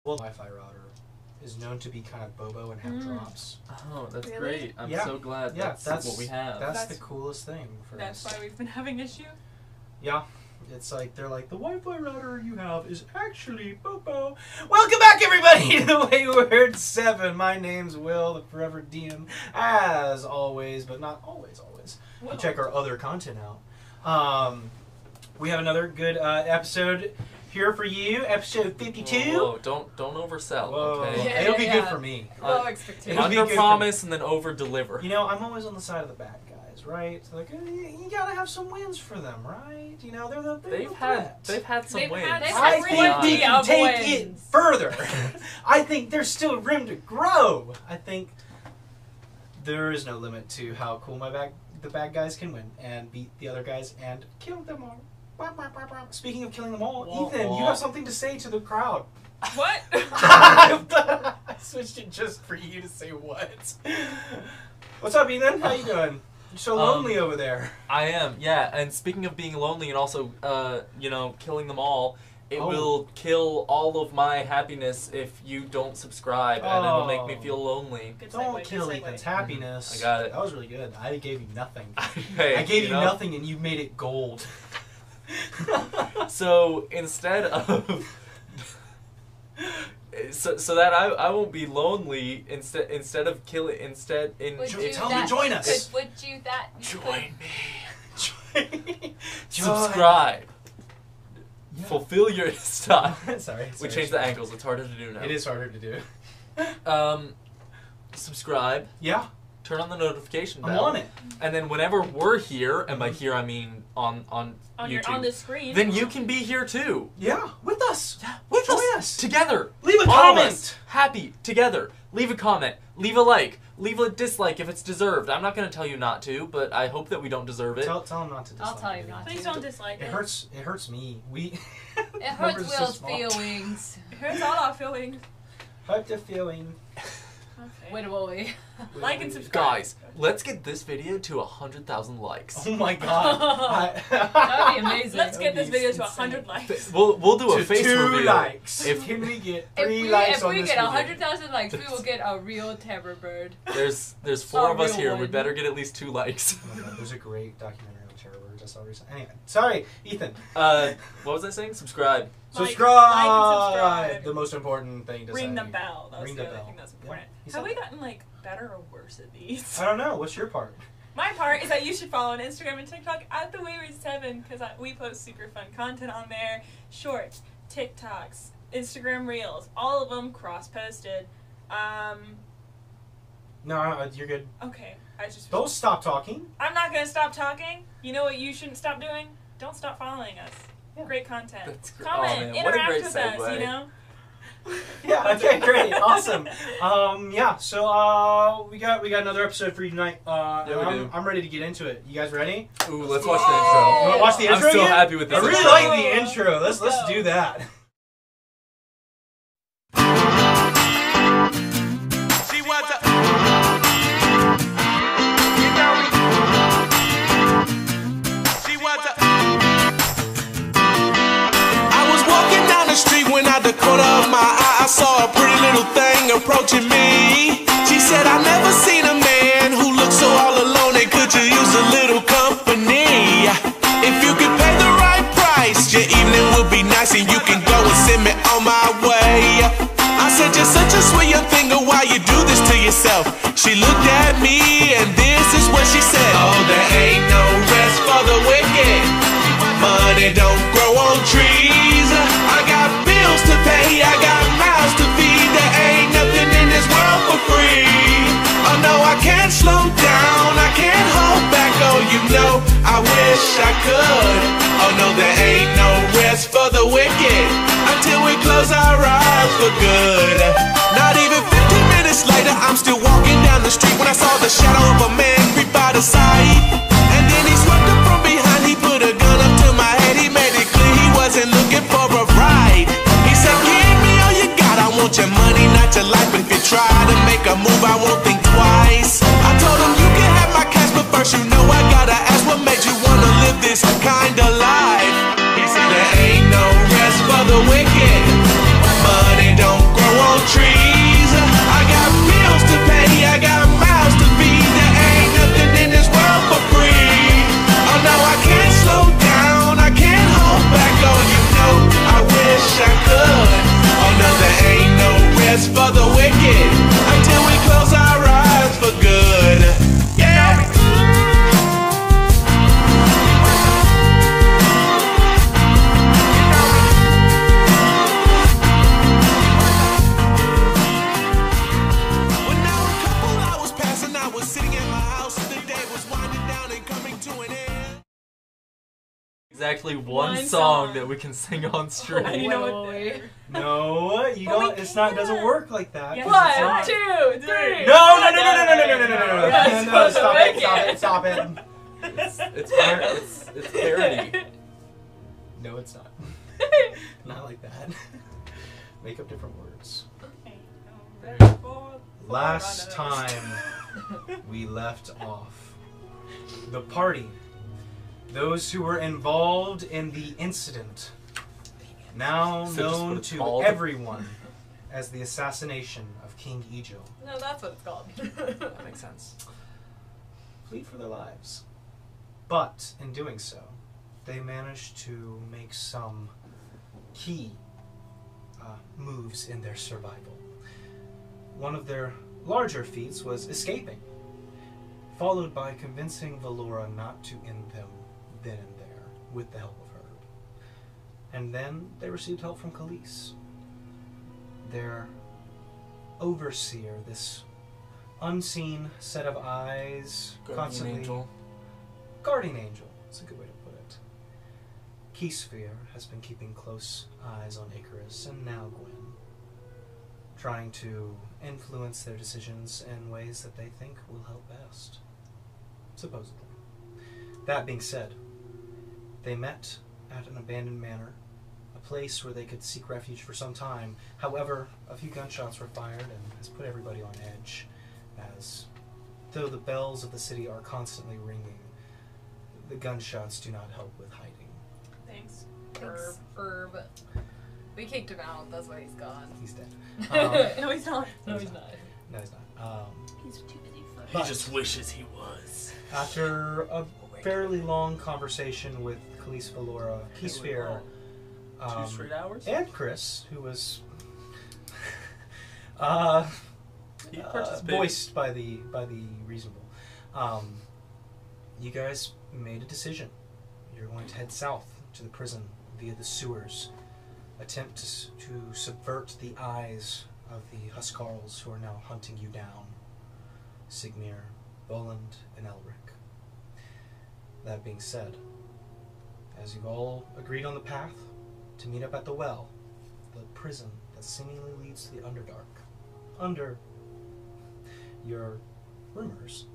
Well, Wi-Fi router is known to be kind of bobo and have drops. Oh, that's really? great. I'm so glad that's what we have. That's the coolest thing for us. That's why we've been having issue? Yeah. It's like, they're like, the Wi-Fi router you have is actually bobo. Welcome back, everybody, to Wayward 7. My name's Will, the Forever DM, as always, but not always. You check our other content out. We have another good episode here for you, episode 52. Whoa, don't oversell, okay? Yeah, it'll be good for me. Low expectations. Under promise and then over deliver. You know, I'm always on the side of the bad guys, right? Like, you gotta have some wins for them, right? You know, they've had some wins. I think we can take it further. I think there's still room to grow. I think there is no limit to how cool the bad guys can win and beat the other guys and kill them all. Speaking of killing them all, Ethan, you have something to say to the crowd. What? I switched it just for you to say what. What's up, Ethan? How you doing? You're so lonely over there. I am, yeah. And speaking of being lonely and also, you know, killing them all, it will kill all of my happiness if you don't subscribe, and it'll make me feel lonely. Don't kill Ethan's happiness. I got it. That was really good. I gave you nothing. Hey, I gave you nothing, and you made it gold. So instead of so that I won't be lonely, instead of killing tell them to join us. Would you join me? Subscribe. Yeah. Fulfill your style. Sorry. We changed the angles. It's harder to do now. It is harder to do. Subscribe. Yeah. Turn on the notification bell. I'm on it. And then whenever we're here, and by here I mean on YouTube, on the screen, then you can be here too. Yeah, with us. Yeah, with us. Together. Leave a comment. Happy together. Leave a comment. Leave a like. Leave a dislike if it's deserved. I'm not going to tell you not to, but I hope that we don't deserve it. Tell them not to dislike. I'll tell you not to. Please don't dislike it. It hurts me. It hurts Will's feelings. It hurts all our feelings. Hurt the feeling. Okay. Wait a minute. Like and subscribe. Guys, let's get this video to 100,000 likes. Oh my god. That'd be amazing. Let's get this video to 100 likes. We'll do a face reveal. 2 likes. Can we get 3 likes on this video? If we get 100,000 likes, we will get a real terror bird. There's 4 of us here. One. We better get at least 2 likes. Oh my god, there's a great documentary on terror birds I saw recently. Anyway, sorry, Ethan. What was I saying? Subscribe. Subscribe! Like and subscribe. The most important thing to say. Ring the bell. That was Ring the the other bell. thing that's important. Yeah, Have we gotten like better or worse at these? I don't know. What's your part? My part is that you should follow on Instagram and TikTok at the Wayward 7 because we post super fun content on there. Shorts, TikToks, Instagram Reels, all of them cross-posted. No, you're good. Okay, Don't stop talking. I'm not gonna stop talking. You know what you shouldn't stop doing? Don't stop following us. Yeah. Great content. That's Comment, interact with us, you know? Yeah, okay, great, awesome. Yeah, so we got another episode for you tonight. I'm ready to get into it. You guys ready? Ooh, let's watch the intro. You wanna watch the intro? I'm so again? happy with this. I really like the intro. Let's do that. She was a street when out the corner of my eye I saw a pretty little thing approaching me. She said, I never seen a man who looked so all alone, and could you use a little company? If you could pay the right price, your evening will be nice and you can go and send me on my way. I said, you're such a sweet young thing, why you do this to yourself? She looked at me and this is what she said. Oh, there ain't no rest for the wicked. Money don't grow on trees. I got bills to pay, I got mouths to feed. There ain't nothing in this world for free. Oh no, I can't slow down, I can't hold back. Oh, you know, I wish I could. Oh no, there ain't no rest for the wicked until we close our eyes for good. Not even 15 minutes later, I'm still walking down the street when I saw the shadow of a man creep by the side. And then he swept up from behind, he put a gun up to my head. He made it clear he wasn't looking for a ride. He said, give me all you got, I want your money, not your life. If you try to make a move, I won't think twice. I told him you can have my cash, but first you know I gotta ask, what made you wanna live this kind of life? He said, there ain't no rest for the wicked. Money don't grow actually One one song. song that we can sing on stream. And you know what? Wait. No, you But we don't. It's not. It doesn't can. work like that. Yeah. 'cause it's 1, not- 2, 3. No, no, no, no, no, no, no, no, no, no, no, Yes, no, stop it, we stop can. it, stop it. It's parody. No, it's not. Not like that. Make up different words. Last time we left off, the party, those who were involved in the incident, now So just what known it's to called? everyone as the assassination of King Egil, No, that's what it's called. That makes sense. fleed for their lives. But in doing so, they managed to make some key moves in their survival. One of their larger feats was escaping, followed by convincing Valora not to end them then and there with the help of Herb. And then they received help from Kallies, their overseer, this unseen set of eyes, constantly guardian angel. That's a good way to put it. Keysphere has been keeping close eyes on Icarus and now Gwen, trying to influence their decisions in ways that they think will help best. Supposedly. That being said, they met at an abandoned manor, a place where they could seek refuge for some time. However, a few gunshots were fired and has put everybody on edge, as though the bells of the city are constantly ringing, the gunshots do not help with hiding. Thanks. Thanks, Herb. We kicked him out. That's why he's gone. He's dead. No, he's not. No, he's not. No, he's not. He's too busy He But- just wishes he was. After a fairly long conversation with Kallies, Valora, Keysphere, 2 straight hours? and Chris, who was He participated. voiced by the reasonable, you guys made a decision. You're going to head south to the prison via the sewers, attempt to subvert the eyes of the Huskarls who are now hunting you down. Sigmir, Boland, and Elric. That being said, as you've all agreed on the path to meet up at the well, the prison that seemingly leads to the Underdark, under your rumors,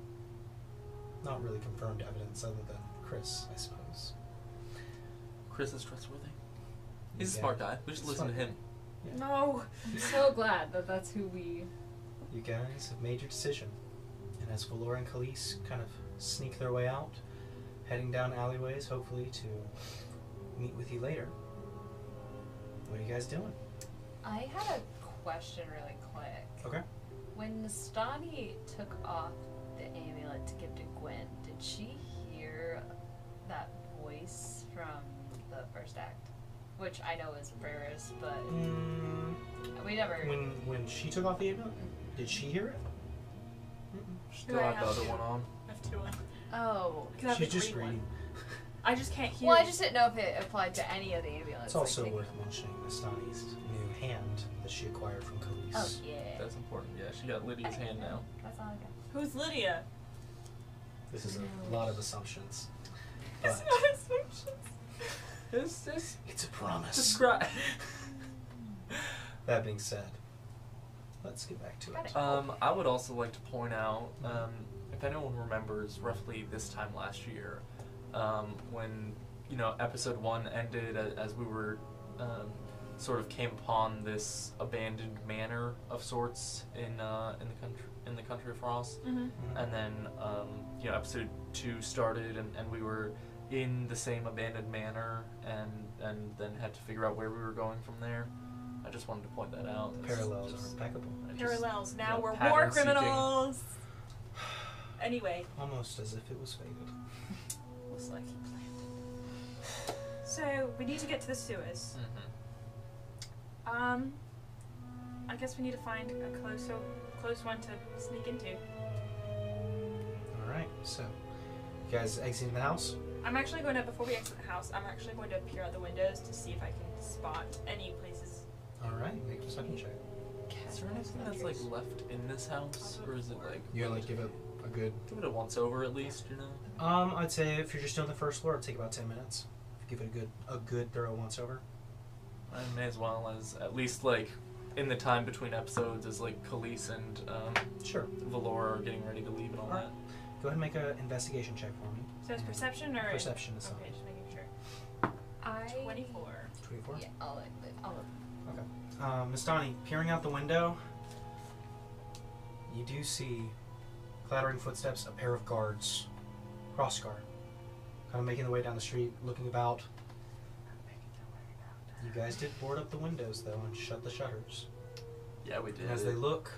not really confirmed evidence other than Chris, I suppose. Chris is trustworthy. He's a Yeah. smart guy. We should listen to him. No. I'm so glad that that's who we. You guys have made your decision, and as Valora and Kallies kind of sneak their way out, heading down alleyways, hopefully to meet with you later, what are you guys doing? I had a question really quick. Okay. When Nastani took off the amulet to give to Gwen, did she hear that voice from the first act? Which I know is Ferris, but we never. When she took off the amulet, did she hear it? Still Do I have the have other to? one on. I have 2 on. Oh. She's just reading. I just can't hear. Well, I just didn't know if it applied to any of the amulets. It's also like, worth mentioning Nastani's new hand that she acquired from Kallies. Oh yeah. That's important. Yeah, she got Lydia's hand now. That's all I got. Who's Lydia? This is a lot of assumptions. It's But not assumptions. it's a promise. Describe. That being said, let's get back to it. I would also like to point out, if anyone remembers, roughly this time last year, when episode 1 ended, as we were sort of came upon this abandoned manor of sorts in the country of Frost, Mm-hmm. and then episode 2 started, and we were in the same abandoned manor, and then had to figure out where we were going from there. I just wanted to point that out. It's Parallels just- are impeccable. I just- Parallels. Now yeah, we're pattern war seeking. criminals. Anyway. Almost as if it was fated. Looks like he planned. So we need to get to the sewers. Mhm. I guess we need to find a close one to sneak into. Alright, so you guys exiting the house? I'm actually going to, before we exit the house, I'm actually going to peer out the windows to see if I can spot any places. Alright, make a perception check. Is there anything that's like left in this house, or is it like You gotta like give it a good give it a once over at least? I'd say if you're just doing the first floor, it'd take about 10 minutes. If give it a good thorough once over. I may as well, as at least like in the time between episodes, as like Kallies and Sure. Valora are getting ready to leave and all Alright. that. Go ahead and make an investigation check for me. So it's perception or Perception is Okay, just making sure. 24. 24. Yeah, I'll Okay. Miss Donnie, peering out the window, you do see clattering footsteps, a pair of guards, cross guard, kind of making their way down the street, looking about. You guys did board up the windows though and shut the shutters. Yeah, we did. And as they look,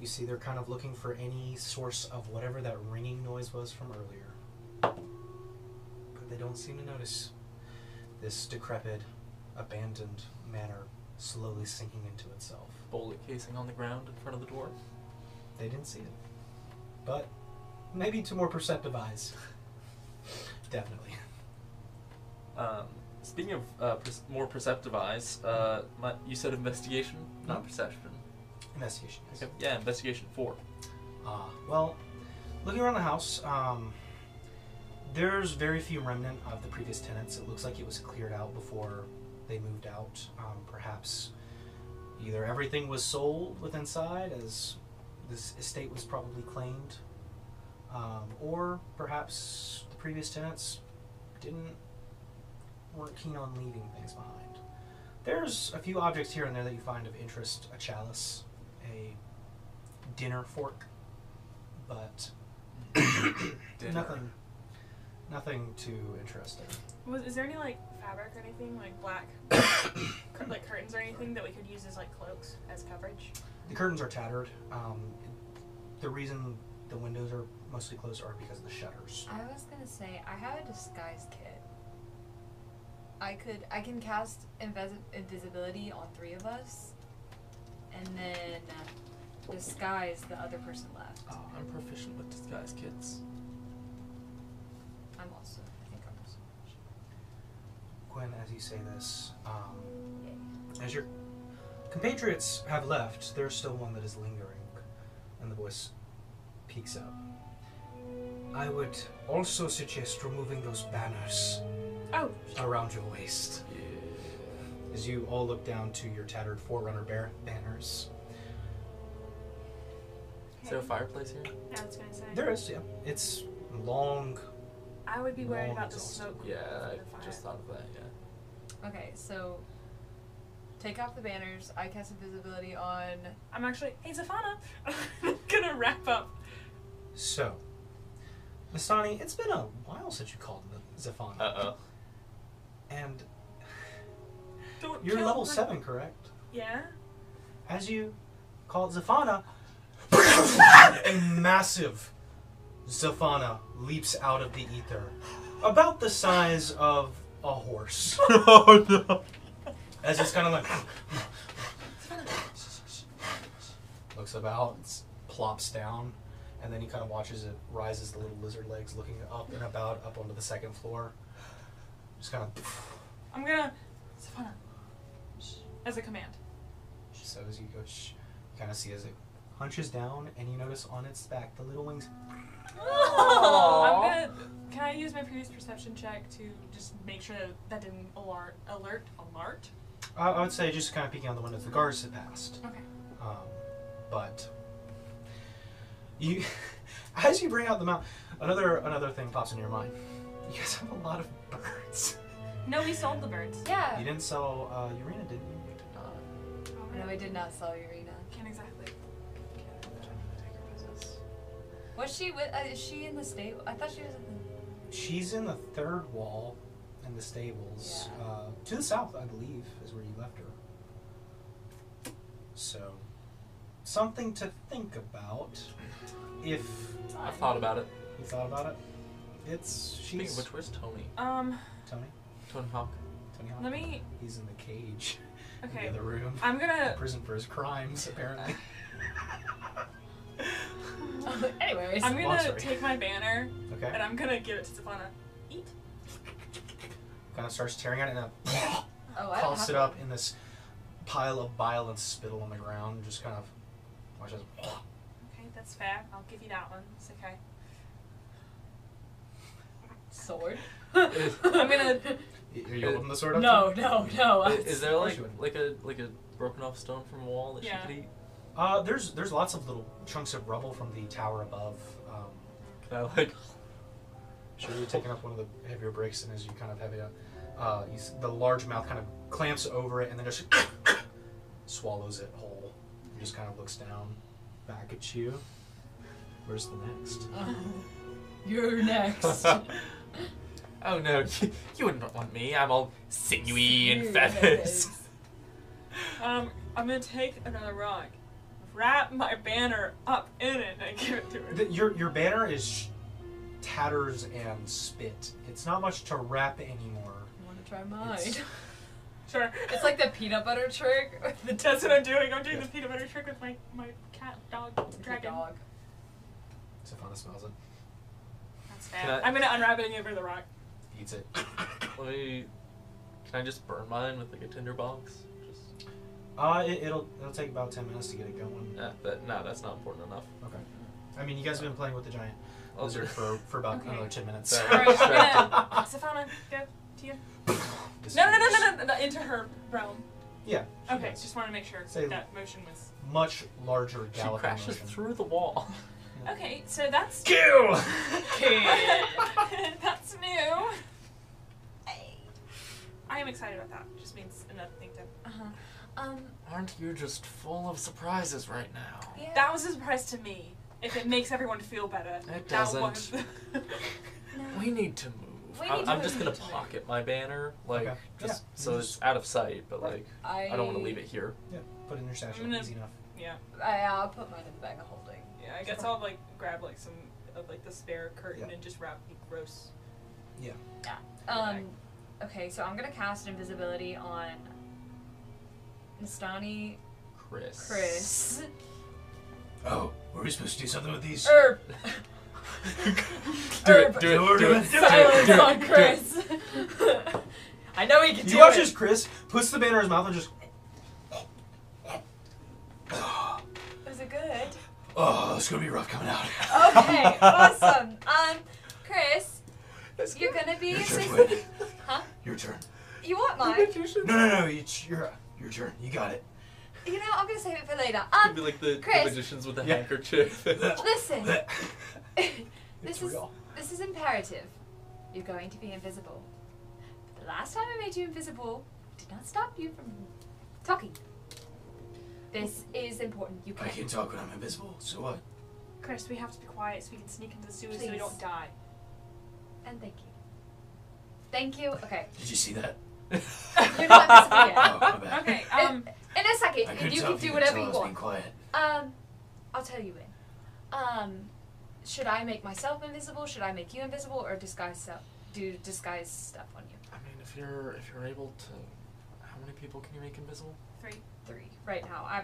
you see they're kind of looking for any source of whatever that ringing noise was from earlier. But they don't seem to notice this decrepit, abandoned manor slowly sinking into itself. Bullet casing on the ground in front of the door. They didn't see it. But maybe to more perceptive eyes. Definitely. Speaking of more perceptive eyes, you said investigation, not perception. Investigation. Yes. Okay. Yeah, investigation 4. Well, looking around the house, there's very few remnant of the previous tenants. It looks like it was cleared out before they moved out. Perhaps either everything was sold with inside, as this estate was probably claimed, or perhaps the previous tenants weren't keen on leaving things behind. There's a few objects here and there that you find of interest: a chalice, a dinner fork, but nothing too interesting. Is there any like fabric or anything like black, like curtains or anything that we could use as like cloaks as coverage? The curtains are tattered. The reason the windows are mostly closed are because of the shutters. I was gonna say, I have a disguise kit. I can cast invisibility on 3 of us, and then disguise the other person left. Oh, I'm proficient with disguise kits. I think I'm also proficient. Gwen, as you say this, as your compatriots have left, there's still one that is lingering, and the voice peaks up. I would also suggest removing those banners around your waist. Yeah. As you all look down to your tattered Forerunner banners. Is there a fireplace here? Yeah, I was gonna say. There is, yeah. It's long. I would be worried long about the exhausted. smoke. Yeah, from I the fire. just thought of that, yeah. Okay, so take off the banners. I cast invisibility on. I'm actually. Hey, Zafana! I'm gonna wrap up. So, Mastani, it's been a while since you called Zafana. Uh-oh. And Don't you're kill level her. 7, correct? Yeah? As you call Zafana, a massive Zafana leaps out of the ether, about the size of a horse. Oh no. As it's kind of like looks about, plops down, and then he kind of watches it rises the little lizard legs, looking up and about up onto the 2nd floor. Just kind of. I'm gonna. Zafana. As a command. So as you go, shh, you kind of see as it hunches down, and you notice on its back the little wings. I'm gonna. Can I use my previous perception check to just make sure that didn't alert? I would say just kind of peeking out the windows. The guards had passed. Okay. But you, as you bring out the mount, another thing pops in your mind. You guys have a lot of birds. No, we sold the birds. Yeah. You didn't sell Urena, didn't you? No, I did not sell Urena. Can't exactly. Was she with? Is she in the stable? I thought she was in the. She's in the 3rd wall in the stables. Yeah. To the south, I believe, is where you left her. So, something to think about. If I've thought about it. you thought about it, Speaking of she's which, where's Tony? Tony. Tony Hawk. Tony Hawk. Let me. He's in the cage Okay. in the other room. I'm gonna. In prison for his crimes, apparently. Anyways. I'm gonna sorry. take my banner Okay. and I'm gonna give it to Zafana. Eat. Kind of starts tearing at it and then Oh, I don't toss have it up in this pile of bile and spittle on the ground. Just kind of watches. Okay, that's fair. I'll give you that one. It's okay. sword. I'm gonna. Are you holding the sword up? No, to no, no. Is there course like a broken off stone from a wall that Yeah. she could eat? There's lots of little chunks of rubble from the tower above. Can I like? Sure, you're taking up one of the heavier bricks, and as you kind of have it, the large mouth kind of clamps over it, and then just swallows it whole. And just kind of looks down, back at you. Where's the next? You're next. Oh no, you wouldn't want me. I'm all sinewy and feathers. I'm gonna take another rock, wrap my banner up in it, and give it to her. Your banner is tatters and spit. It's not much to wrap anymore. I want to try mine. It's- Sure. It's like the peanut butter trick. That's what I'm doing. I'm doing the peanut butter trick with my cat, dog, dragon. Dog. Stefana smells it, That's Can bad. I- I'm gonna unwrap it and give her the rock. eats it. Let me. Can I just burn mine with like a tinder box? Just. It'll take about 10 minutes to get it going. No, that's not important enough. Okay. I mean, you guys have been playing with the giant I'll lizard do- for about Okay. another 10 minutes. Sorry. Alright, I'm gonna. Stefana, go to you. No, into her realm. Yeah. she Okay, does. just want to make sure Say- that motion was. Much larger She galloping crashes motion. through the wall. Okay, so that's. Kill! That's new. I am excited about that. Just means another thing to. Aren't you just full of surprises right now? Yeah. That was a surprise to me. If it makes everyone feel better, It that doesn't. was. We need to move. We I'm, need I'm to just move gonna to pocket my banner, like Okay. just Yeah, so you it's just- out of sight, but Right. like I I don't want to leave it here. Yeah, put it in your stash. I'm gonna- Easy enough. Yeah, I'll put mine in the bag of holding. yeah. I guess I'll like grab like some of like the spare curtain Yeah. and just wrap gross. Yeah. Okay, so I'm gonna cast invisibility on Nastani, Chris, Oh, were we supposed to do something with these? Herb. Do Herb. it, do it, do it. Silence do it, on do it. Chris. I know he can You do watch it. as Chris puts the banner in his mouth and just. Was it good? Oh, it's gonna be rough coming out. Okay, awesome. Chris, you're gonna be Your turn, assistant. Wade. Huh? Your turn. You want mine? No. It's your turn. You got it. You know, I'm gonna save it for later. Could be like the Chris. magicians with the Yeah. handkerchief. Listen. It's This is real. this is imperative. You're going to be invisible. But the last time I made you invisible, did not stop you from talking. This is important. You I can't. can talk when I'm invisible. So what? Chris, we have to be quiet so we can sneak into the sewers so we Please. don't die. And thank you. Thank you. Okay. Did you see that? You're not invisible yet. Oh, my bad. Okay. In a second, I couldn't you tell can if do could whatever tell I you was being want. quiet. I'll tell you when. Should I make myself invisible? Should I make you invisible, or disguise stuff on you? I mean, if you're able to, how many people can you make invisible? 3. 3 right now. I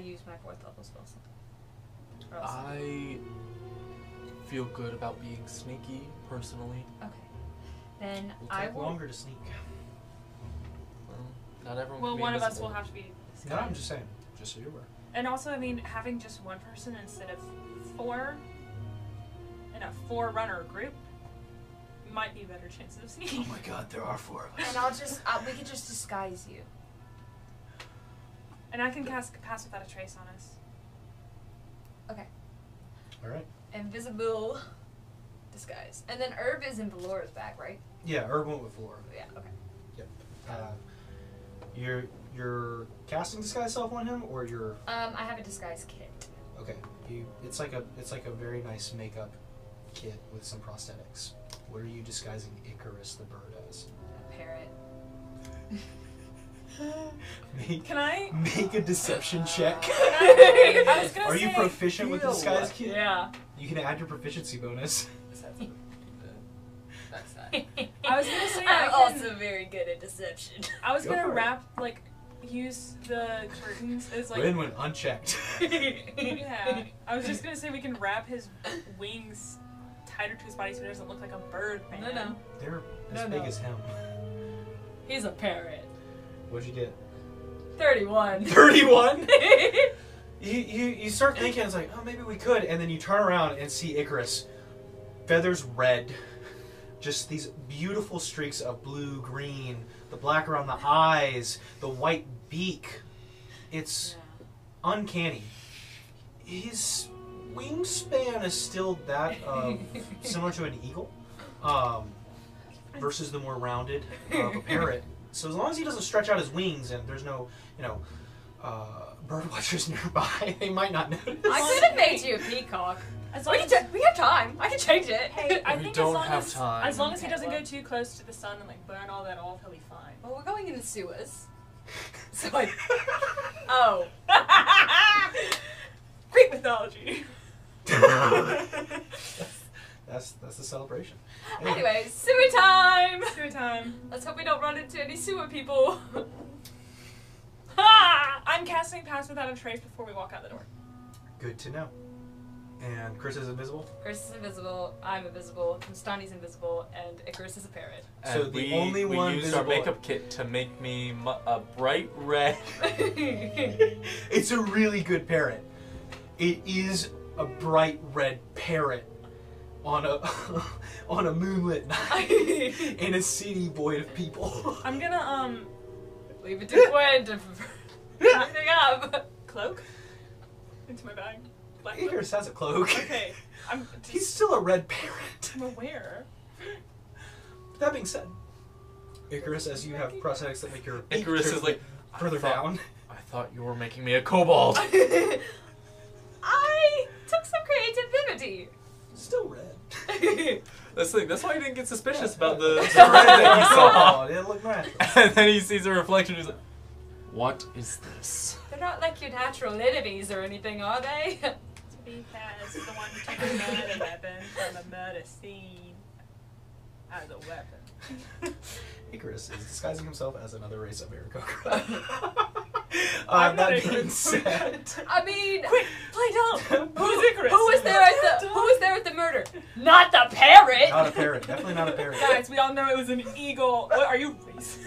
used my 4th level spells. Or else- I feel good about being sneaky personally. Okay. Then It'll I take will. longer to sneak. Well, not everyone. Well, can be one of us invisible. will have to be. No, I'm just saying. Just so you're aware. And also, I mean, having just one person instead of 4 in a Fourrunner group might be a better chances of sneaking. Oh my god, there are 4 of us. And I'll just we could just disguise you. And I can pass without a trace on us. Okay. Alright. Invisible disguise. And then Herb is in Valora's bag, right? Yeah, Herb went with 4. Yeah, okay. You're casting disguise self on him, or you're I have a disguise kit. okay. It's like a very nice makeup kit with some prosthetics. What are you disguising Icarus the bird as? A parrot. Can I? Make a deception check. I was gonna Are say. you proficient with the disguise kit? Yeah. You can add your proficiency bonus. That's that. I was gonna say. I'm I also very good at deception. I was Go gonna for it. wrap use the curtains as like. Win when unchecked. Yeah. I was just gonna say we can wrap his wings tighter to his body so he doesn't look like a bird man. No. They're as No, big no. as him. He's a parrot. What'd you get? 31. 31? You start thinking, it's like, oh, maybe we could, and then you turn around and see Icarus. Feathers red, just these beautiful streaks of blue, green, the black around the eyes, the white beak. It's uncanny. His wingspan is still that of similar to an eagle, versus the more rounded of a parrot. So as long as he doesn't stretch out his wings and there's no, bird watchers nearby, they might not notice. I could have made you a peacock. We have time. I can change it. Hey, I We think don't as long have as, time. as long as he Okay, doesn't well. go too close to the sun and like burn all that off, he'll be fine. Well, we're going in the sewers. So I... Oh. Greek mythology. That's the celebration. Anyway, sewer time! Sewer time. Let's hope we don't run into any sewer people. I'm casting Pass Without a Trace before we walk out the door. Good to know. And Chris is invisible. Chris is invisible, I'm invisible, Mustani's invisible, and Icarus is a parrot. So And the only one we used our visible- makeup kit to make me a bright red. It's a really good parrot. It is a bright red parrot on a on a moonlit night in a city void of people. I'm gonna Leave it to Gwen to everything up. cloak into my bag. Black cloak. Icarus has a cloak. Okay, I'm He's still a red parrot. I'm aware. That being said, Icarus, as you have prosthetics that make your beak Icarus is like, further I thought- down. I thought you were making me a kobold. I took some creativity. Still red. That's the thing. That's why he didn't get suspicious about the the red that he saw. Oh, it didn't look natural. And then he sees a reflection. He's like, "What is this?" They're not like your natural enemies or anything, are they? To be fair, this is the one who took a murder weapon from a murder scene as a weapon. Icarus is disguising himself as another race of Aarakocra. I'm not That being Icarus. said, I mean, Quick, play dumb. Who's Icarus? who was there at the murder? Not the parrot. not a parrot. Definitely not a parrot. Guys, we all know it was an eagle. What are you racist?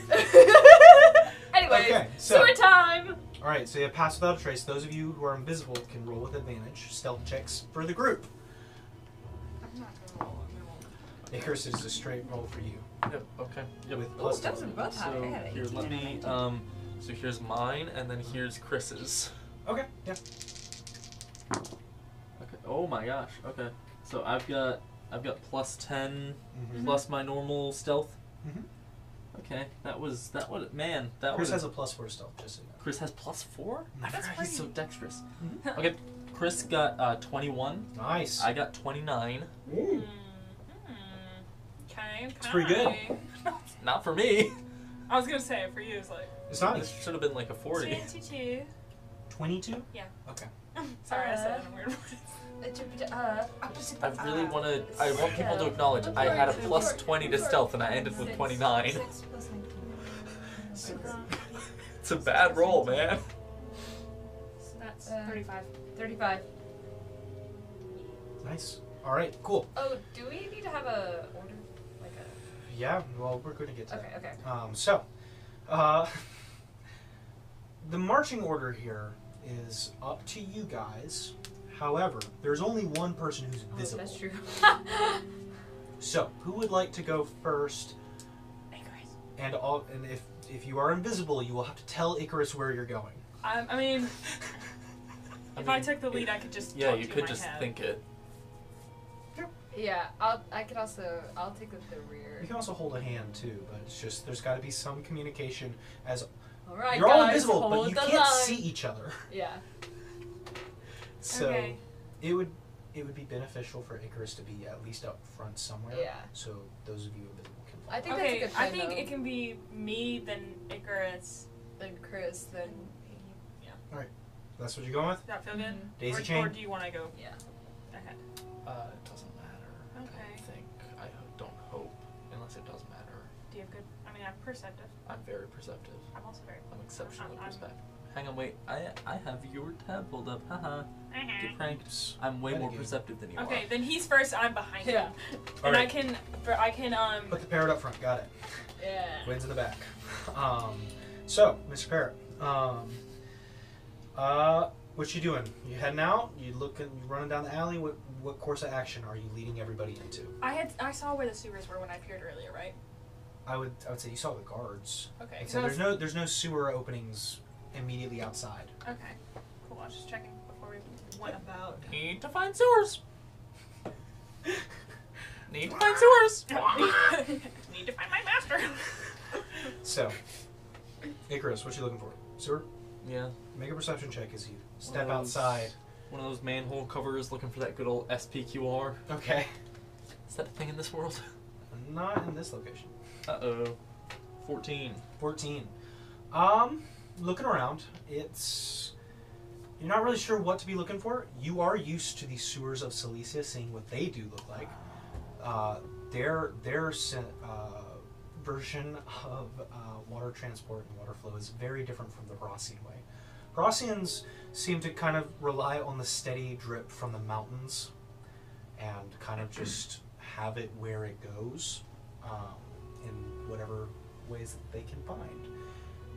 Anyways, Okay, so- sewer time. All right, so you have Pass Without a Trace. Those of you who are invisible can roll with advantage. Stealth checks for the group. I'm not gonna roll. I'm gonna roll. Icarus is a straight roll for you. Yep. Okay. Yep. With Ooh, plus those two. are both high. So I had here, 18 let and me. 19. So here's mine, and then here's Chris's. Okay, yeah. Okay. Oh my gosh. Okay. So I've got plus 10 Mhm. plus my normal stealth. Mhm. Okay. That was Chris was has a plus 4 stealth, just so you know. Chris has plus 4. I That's forgot he's so pretty- dexterous. Mhm. Okay. Chris got 21. Nice. I got 29. Ooh. Okay. It's pretty good. Not for me. I was gonna say for you, it's like It's not This should have been like a 40. 22. 22? Yeah. Okay. Sorry, I said it in a weird voice. I really want to. I want people to acknowledge I had a plus 20 to stealth and I ended with 29. 6 plus 19. It's a bad roll, man. So that's 35. 35. Nice. All right, cool. Oh, do we need to have a order? Like a... Yeah, well, we're going to get to Okay, okay. that. The marching order here is up to you guys. However, there's only one person who's Oh, visible. that's true. So, who would like to go first? Icarus. And if you are invisible, you will have to tell Icarus where you're going. I mean, if I took the lead, I could just Yeah, talk you to in could my just head. think it. Yeah, I'll take the You rear. can also hold a hand too, but it's just there's got to be some communication. As Alright, you're all guys, invisible, but hold you the can't line. see each other. Yeah. So Okay. it would be beneficial for Icarus to be at least up front somewhere. Yeah. So those of you invisible can follow. I think Okay, that's a good I plan, think though. it can be me, then Icarus. Then Chris, then... That's what you're going with? Does that feel good? Daisy or chain? do you want to go Yeah. ahead? It doesn't matter. I Okay. don't think. I don't hope. Unless it does matter. Do you have good? I mean, I'm perceptive. I'm very perceptive. I'm also very. I'm exceptionally I'm- perceptive. Hang on, wait. I have your tab pulled up. Haha. Get pranked. It's I'm way more metagame. perceptive than you Okay, are. then he's first. I'm behind Yeah. him, and Alright. I can Put the parrot up front. Got it. Yeah. Gwen's in the back. So, Mr. Parrot. What you doing? You heading out? You running down the alley? What course of action are you leading everybody into? I saw where the sewers were when I appeared earlier, right? I would say you saw the guards. Okay. Like I said, there's no sewer openings immediately outside. Okay. Cool. I was just checking before we went about. Need to find sewers. Need to find sewers. Need to find my master. So, Icarus, what you looking for? Sewer? Yeah. Make a perception check as you step One of those- outside. One of those manhole covers looking for that good old SPQR. Okay. Is that a thing in this world? Not in this location. Uh-oh. 14. 14. Looking around, you're not really sure what to be looking for. You are used to the sewers of Cilicia, seeing what they do look like. Their version of water transport and water flow is very different from the Brassian way. Brassians seem to kind of rely on the steady drip from the mountains and kind of just have it where it goes in whatever ways that they can find.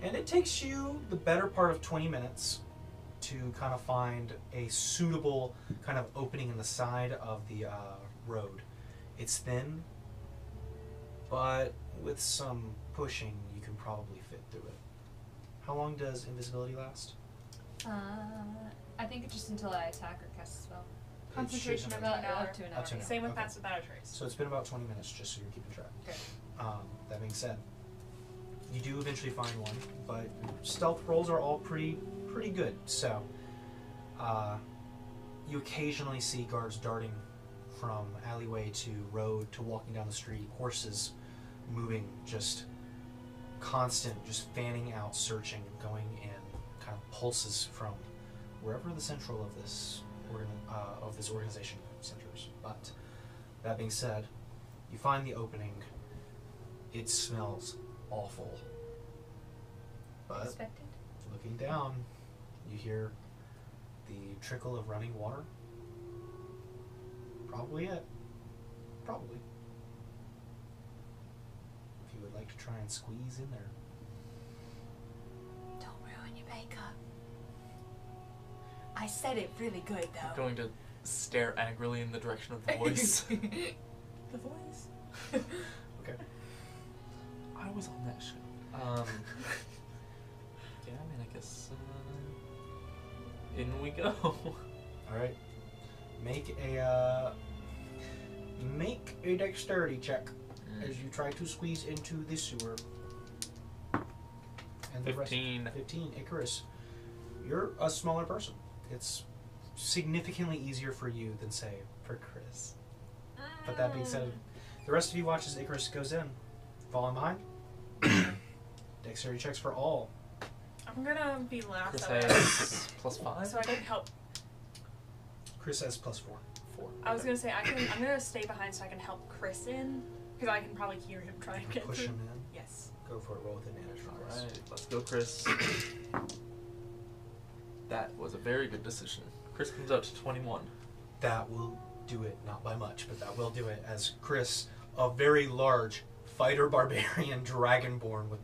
And it takes you the better part of 20 minutes to kind of find a suitable kind of opening in the side of the road. It's thin, but with some pushing, you can probably fit through it. How long does invisibility last? I think it's just until I attack or cast a spell. Concentration It of should an hour. Up to an Up hour. to an hour. Same with Okay. Pass Without a Trace. So it's been about 20 minutes, just so you're keeping track. Okay. That being said, you do eventually find one, but stealth rolls are all pretty good. So you occasionally see guards darting from alleyway to road to walking down the street, horses moving, just constant, just fanning out, searching, going in, kind of pulses from wherever the central of this organization centers. But that being said, you find the opening. It smells awful. But Expected? looking down, you hear the trickle of running water. Probably it. Probably. If you would like to try and squeeze in there. Don't ruin your makeup. I said it really good I'm though. going to stare angrily in the direction of the voice. The voice. Okay. I was on that show. Yeah, I mean, I guess in we go. Alright. Make a dexterity check as you try to squeeze into the sewer. And the rest- 15. 15. Icarus, you're a smaller person. It's significantly easier for you than, say, for Chris. But that being said, the rest of you watch as Icarus goes in. Falling behind. Dexterity checks for all. I'm gonna be last. Chris out has +5. so I can help. Chris has +4. 4. I was gonna say I'm gonna stay behind so I can help Chris in because I can probably hear him try and get Push through. him in. Yes. Go for it. Roll with advantage for Chris. Alright, let's go, Chris. That was a very good decision. Chris comes out to 21. That will do it, not by much, but that will do it, as Chris, a very large fighter barbarian dragonborn with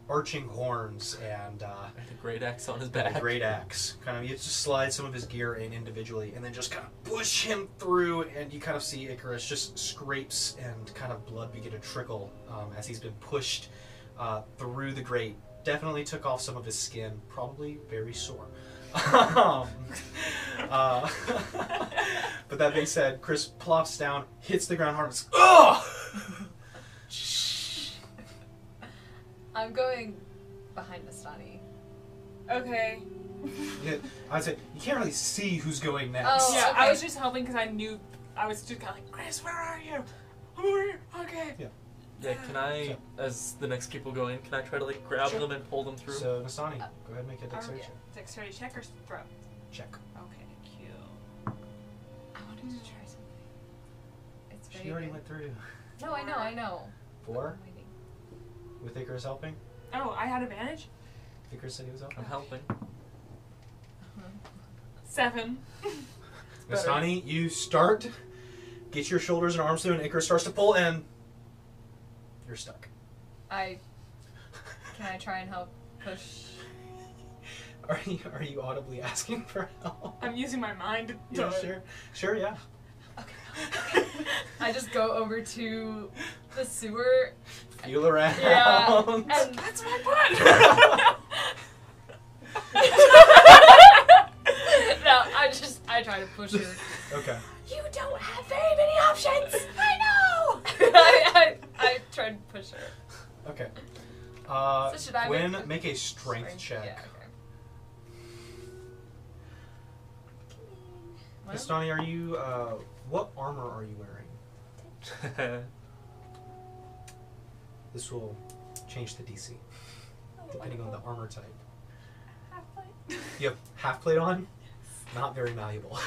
arching horns and And a great axe on his a back. great axe. Kind of, you just slide some of his gear in individually and then just kind of push him through, and you kind of see Icarus just scrapes and kind of blood begin to trickle as he's been pushed through the grate. Definitely took off some of his skin, probably very sore. But that being said, Chris plops down, hits the ground hard, and says, "Ugh!" I'm going behind Vistani. Okay. I'd say you can't really see who's going next. Oh, Yeah, okay. I was just helping because I knew I was just kind of like, Chris, where are you? Who are you? Okay. Yeah, can I, as the next people go in, can I try to like grab Sure. them and pull them through? So Nasani, go ahead and make a dexterity check. Dexterity check or throw? Check. Okay, cute. I wanted to try something. It's very She already good. went through. No, I know. 4 I'm waiting. with Icarus helping. Oh, I had advantage? Icarus said he was helping. I'm helping. 7. Nasani, you start, get your shoulders and arms through, and Icarus starts to pull, and you're stuck. Can I try and help push? Are you audibly asking for help? I'm using my mind to Yeah, sure, yeah. Okay. I just go over to the sewer. Feel around. Yeah. And That's my butt! no, I try to push her. Okay. You don't have very many options. I know! I try to push her. Okay. So should I Gwen, make a strength check. Yeah, okay. Well, Vistani, are you, what armor are you wearing? This will change the DC, depending on the armor type. Half plate. You have half plate on? Not very malleable.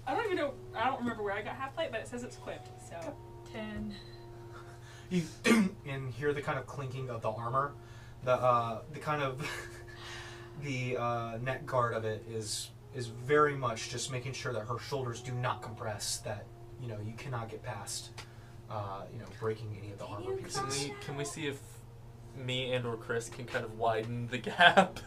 I don't even know. I don't remember where I got half plate, but it says it's equipped. So 10. You and hear the kind of clinking of the armor. The kind of the neck guard of it is very much just making sure that her shoulders do not compress. That you cannot get past. Breaking any of the armor pieces. Can we see if me and or Chris can kind of widen the gap?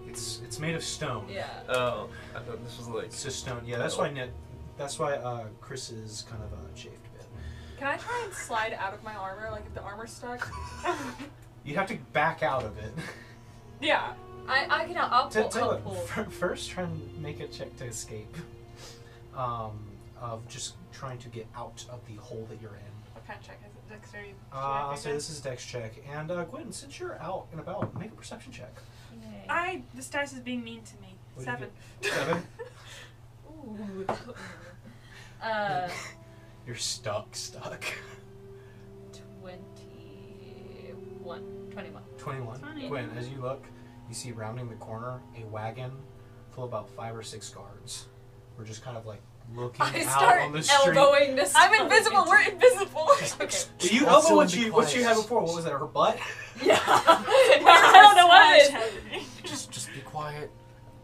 It's made of stone. Yeah. Oh, I thought this was like. It's just stone. Yeah, that's why Chris is kind of chafed a bit. can I try and slide out of my armor? Like if the armor's stuck? You'd have to back out of it. Yeah. I can I'll pull. Tell I'll you pull. what, first try and make a check to escape. Of just trying to get out of the hole that you're in. What kind of check is it? Dexterity? I'll say this is a dex check. And Gwen, since you're out and about, make a perception check. Yay. This dice is being mean to me. What did 7. you get? 7? Ooh. You're stuck. 21. 21. 20. Gwen, as you look, you see rounding the corner a wagon full of about 5 or 6 guards. We're just kind of like looking I out start on the street. elbowing this. I'm invisible. We're invisible. Okay. You Also elbow what be you quiet. had before. What was that? Her butt? Yeah. I don't know what it is. Just be quiet.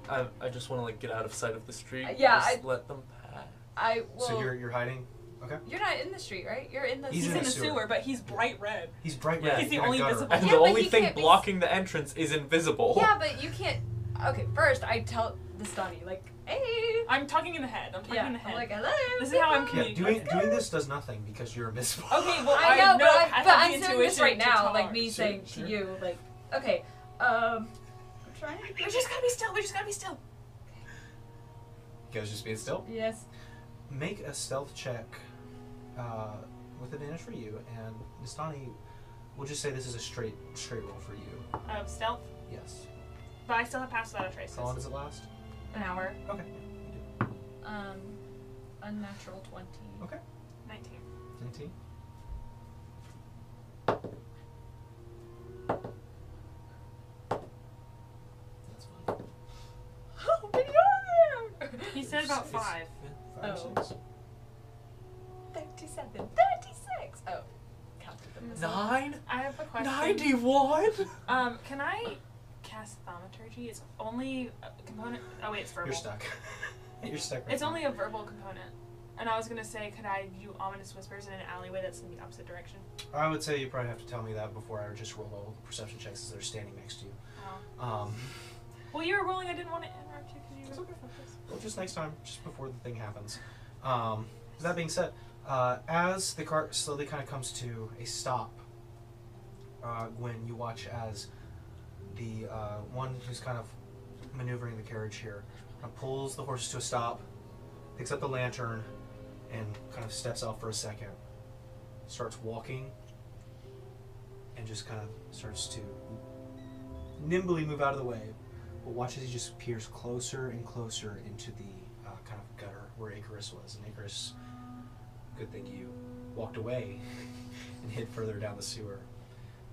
I just want to like get out of sight of the street. Yeah, Just let them pass. So you're hiding. Okay. You're not in the street, right? You're in the. He's He's in in the the sewer, but he's bright red. He's bright Yeah. red. He's the in a only gutter. visible. And Yeah, the but only he thing can't be blocking the entrance is invisible. Yeah, but you can't. Okay, first I tell the Stoney like, hey. I'm talking in the head. I'm talking Yeah. in the head. I'm like, hello. This is how I'm people." Yeah, communicating. doing this does nothing because you're invisible. Okay, well I know, but I I'm have the saying this right intuition to now, talk. like me Sure, saying sure. to you, like, okay, I'm trying to. We just gotta be still. We just gotta be still. You guys just being still. Yes. Make a stealth check with advantage for you, and Nistani, we'll just say this is a straight roll for you. Stealth, Yes. but I still have passed without a trace. How long does it last? An hour. Okay. Unnatural 20. Okay. 19. 19. That's fine. Oh, get on there! He said about 5. 5 or Oh. 6. 37. 36! Oh. Counted them as 9? I have a question. 91? Can I cast thaumaturgy? It's only a component. Oh wait, it's verbal. You're stuck. You're stuck right It's now. only a verbal component. And I was gonna say, could I do ominous whispers in an alleyway that's in the opposite direction? I would say you probably have to tell me that before I would just roll all the perception checks as they're standing next to you. Oh. Well, you were rolling. I didn't want to interrupt you because you It's were okay. focused. Well, just next time, just before the thing happens. That being said, as the cart slowly kind of comes to a stop, Gwen, you watch as the one who's kind of maneuvering the carriage here kind of pulls the horses to a stop, picks up the lantern, and kind of steps out for a second, starts walking, and just kind of starts to nimbly move out of the way, but watch as he just peers closer and closer into the kind of gutter where Icarus was. And Icarus, good thing you walked away and hid further down the sewer.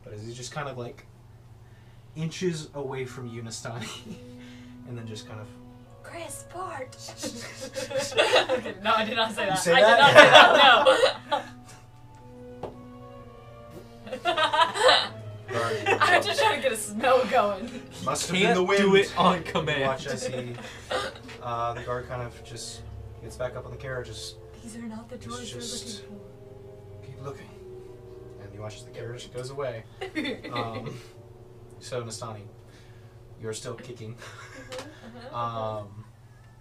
But as he just kind of like inches away from you, Nastani, and then just kind of Chris, Bart! Okay, no, I did not say You that. say I that? did not say that, no. I'm just trying to get a smell going. must have been Can't the wind. do it on You command. watch as he, the guard kind of just gets back up on the carriage, just These are not the droids you're just- looking keep looking. And you watch as the carriage goes away. for. So Nastani, You're still kicking.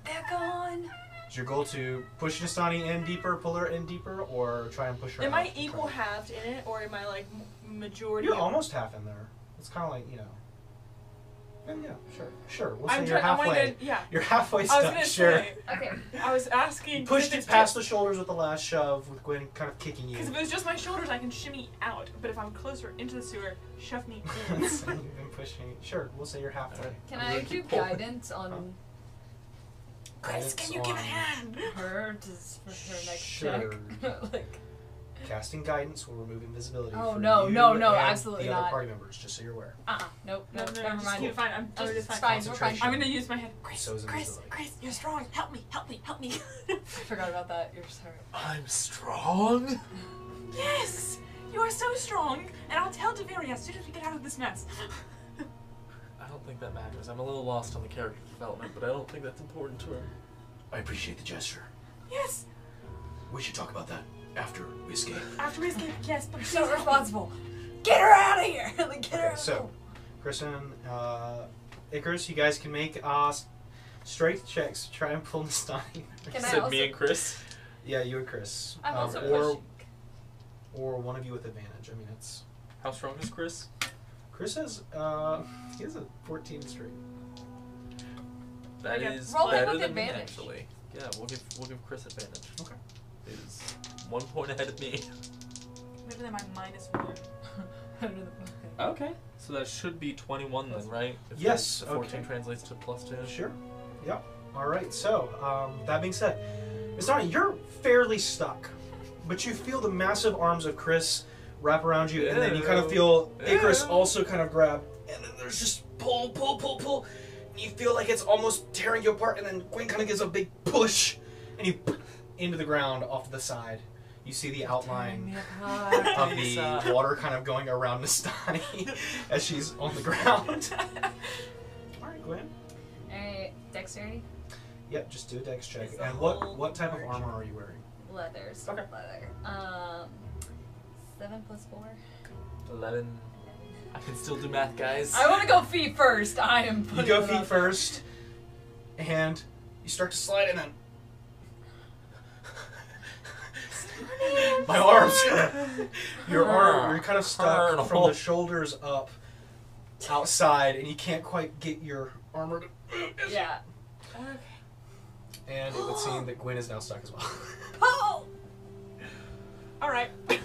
They're gone. Is your goal to push Nastani in deeper, pull her in deeper, or try and push her Am out? I equal halved in it, or am I like majority? You're almost half in there. It's kind of like, you know. Yeah, sure. We'll say I'm you're halfway. yeah. You're halfway I was stuck. gonna Sure. say. Okay. I was asking. You pushed if it it's past the shoulders with the last shove, with Gwen kind of kicking you. Because if it was just my shoulders, I can shimmy out. But if I'm closer into the sewer, shove me in. You've been pushing. Sure, we'll say you're halfway. Can I'm I gonna do keep pulling. guidance on Chris, can you give a hand? her for her next Sure. check? Like, Casting guidance will remove invisibility. Oh, for no, you no, and absolutely the other not. party members, just so you're aware. nope, No, never just mind. keep it fine. I'm Just, just it's fine. fine, we're fine. Concentration. I'm gonna use my head. Chris, So is invisibility. Chris, you're strong. Help me. I forgot about that. You're sorry. I'm strong. Yes, you are so strong, and I'll tell Deveri as soon as we get out of this mess. I don't think that matters. I'm a little lost on the character development, but I don't think that's important to him. I appreciate the gesture. Yes, We should talk about that after we escape. after we escape. Yes, but So responsible. Get her out of here! Like, get her Okay, out. so, Chris and Icarus, you guys can make strength checks to try and pull Nastani. Can I Said also- me and Chris. Yeah, you and Chris. I'm also or, pushing. or one of you with advantage. I mean, it's... How strong is Chris? Chris has, he has a 14 straight. That Okay. is Roll it better with than me, advantage. actually. Yeah, we'll give Chris advantage. Okay. It is 1 point ahead of me. better than my -1. Under the bucket. Okay. So that should be 21 then, right? If Yes, the 14 okay. translates to +2. Sure. Yep. Alright, so, that being said, Nastani, you're fairly stuck, but you feel the massive arms of Chris wrap around you, and then you kind of feel Icarus also kind of grab, and then there's just pull, and you feel like it's almost tearing you apart, and then Gwen kind of gives a big push, and you into the ground off to the side. You see the outline of the water kind of going around Nastani as she's on the ground. Alright, Gwen. Alright, dexterity? Yep, just do a dex check. It's a And whole what type of large- armor are you wearing? Leather. Okay. Leather. 7 plus 4. 11. I can still do math, guys. I want to go feet first. I am You putting go it feet up. first, and you start to slide, and then my arms. Your arm. You're kind of stuck from the shoulders up, outside, and you can't quite get your armor to. Yeah. Okay. And it would seem that Gwen is now stuck as well. Pull! All right. You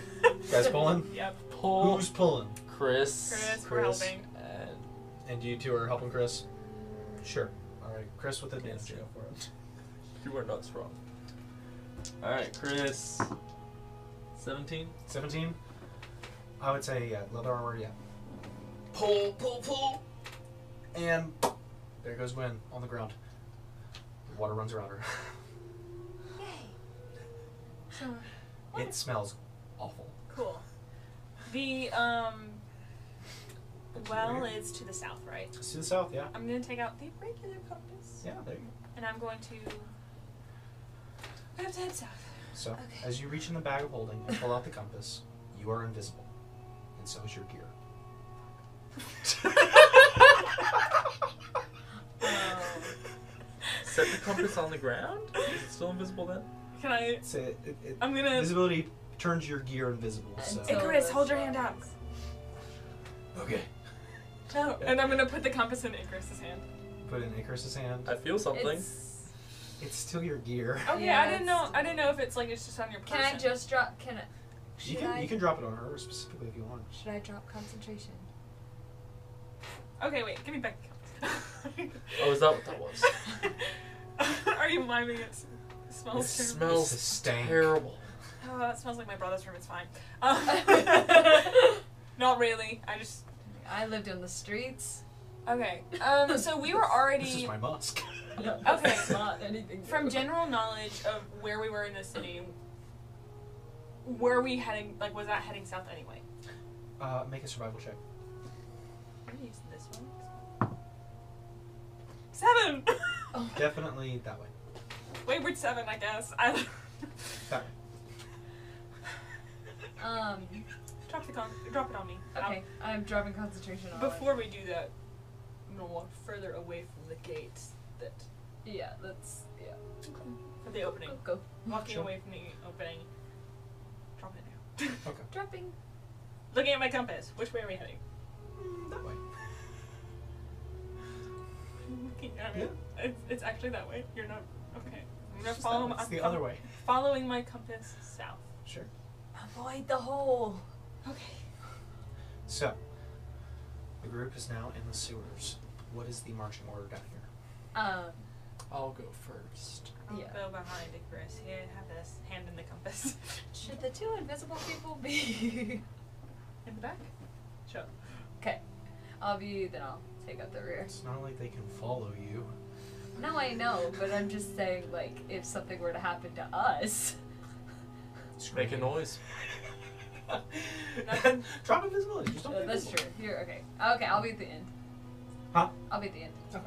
guys pulling? Yep. Pull Who's pulling? Chris. Chris, we're Chris. helping. And And you two are helping Chris? Sure. Alright, Chris with advantage. Go for it. you are not strong. Alright, Chris. 17? 17? I would say, yeah, leather armor, yeah. Pull. And there goes Gwen on the ground. The water runs around her. Yay. So, It smells awful. cool. The well is to the south, right? It's to the south, yeah. I'm gonna take out the regular compass. Yeah, there you go. And I'm going to. I have to head south. So, Okay. as you reach in the bag of holding and pull out the compass, you are invisible. And so is your gear. Set the compass on the ground? Is it still invisible then? Can I? It's I'm gonna. invisibility turns your gear invisible, so... Until- Icarus, hold your hand out. Okay. No. And I'm gonna put the compass in Icarus's hand. Put it in Icarus's hand. I feel something. It's still your gear. Oh yeah, I didn't know. I didn't know if it's like it's just on your person. Can I just drop? Can I? You can drop it on her specifically if you want. Should I drop concentration? Okay, wait. Give me back the compass. Oh, is that what that was? Are you miming it? Smells It terrible. smells It's a stank. terrible. Oh, that smells like my brother's room. It's fine. Not really. I just. I lived on the streets. Okay. So we were This is already my musk. Okay. It's not anything. from general knowledge of where we were in the city. Were we heading? Like, was that heading south anyway? Make a survival check. I'm gonna use this one. 7. Definitely that way. Wayward 7, I guess. That way. Drop it on me. Okay, I'm dropping concentration on. Before we do that, gonna walk further away from the gate that Yeah, that's for the opening. Go. Walking Sure. away from the opening. Drop it down. Okay. Dropping. Looking at my compass. Which way are we heading? That way. Looking at it. It's actually that way. You're not okay. I'm gonna It's follow. it's the other way. Following my compass south. Sure. Avoid the hole. Okay. So, the group is now in the sewers. What is the marching order down here? I'll go first. I'll Yeah. go behind it, Chris. Here, have this hand in the compass. Should the two invisible people be In the back. Sure. okay? I'll take up the rear. It's not like they can follow you. No, I know, but I'm just saying, like, if something were to happen to us. Make a noise. Drop invisibility. Just don't be That's invisible. true. Here, okay. Okay, I'll be at the end. Huh? I'll be at the end. Okay.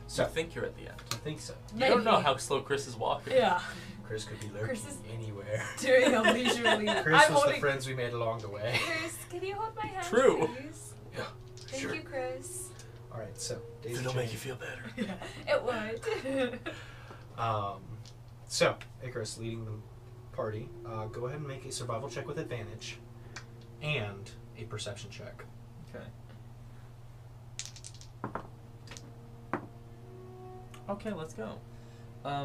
So So, I think you're at the end. I think so. You don't know how slow Chris is walking. Yeah. Chris could be lurking Chris is- anywhere. Doing a leisurely. Chris I'm was holding. the friends we made along the way. Chris, can you hold my hand? True. Please? Yeah. Thank Sure. you, Chris. All right. So, Daisy It'll Jane. make you feel better. Yeah, it would. So, Icarus leading the party. Go ahead and make a survival check with advantage, and a perception check. Okay. Okay, let's go.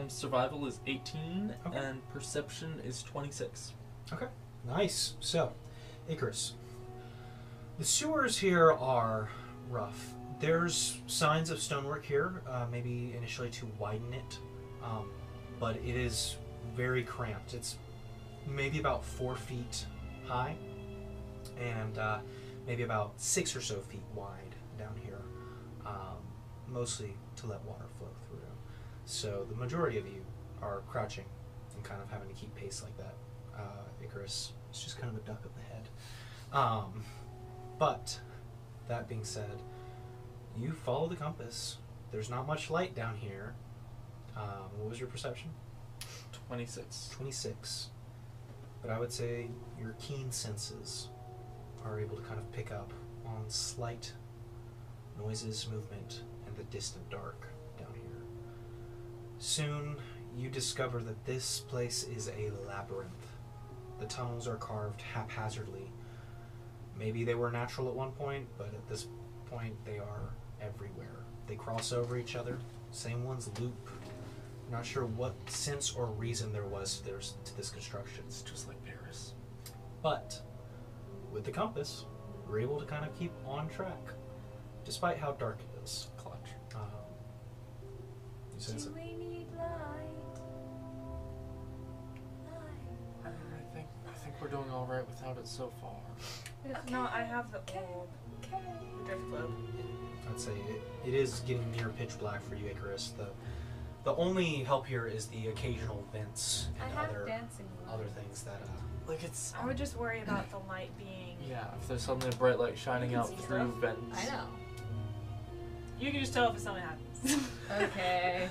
Survival is 18, Okay. and perception is 26. Okay. Nice. So, Icarus. The sewers here are rough. There's signs of stonework here, maybe initially to widen it, but it is very cramped. It's maybe about 4 feet high, and maybe about 6 or so feet wide down here, mostly to let water flow through. So the majority of you are crouching and kind of having to keep pace like that. Icarus is just kind of a duck of the head. But that being said, you follow the compass. There's not much light down here. What was your perception? 26. 26. But I would say your keen senses are able to kind of pick up on slight noises, movement, and the distant dark down here. Soon you discover that this place is a labyrinth. The tunnels are carved haphazardly. Maybe they were natural at one point, but at this point they are everywhere. They cross over each other. Same ones loop. Not sure what sense or reason there was to this construction. It's just like Paris. But with the compass, we're able to kind of keep on track, despite how dark it is. Clutch. You sense Do it? we need light? I think we're doing all right without it so far. If not, I have the Okay. old Okay. drift globe. I'd say it is getting near pitch black for you, Icarus. The only help here is the occasional vents I and have other dancing. things that Like it's. I would just worry about the light being. Yeah, if there's suddenly a bright light shining You can out see through stuff. vents. I know. You can just tell if something happens. Okay.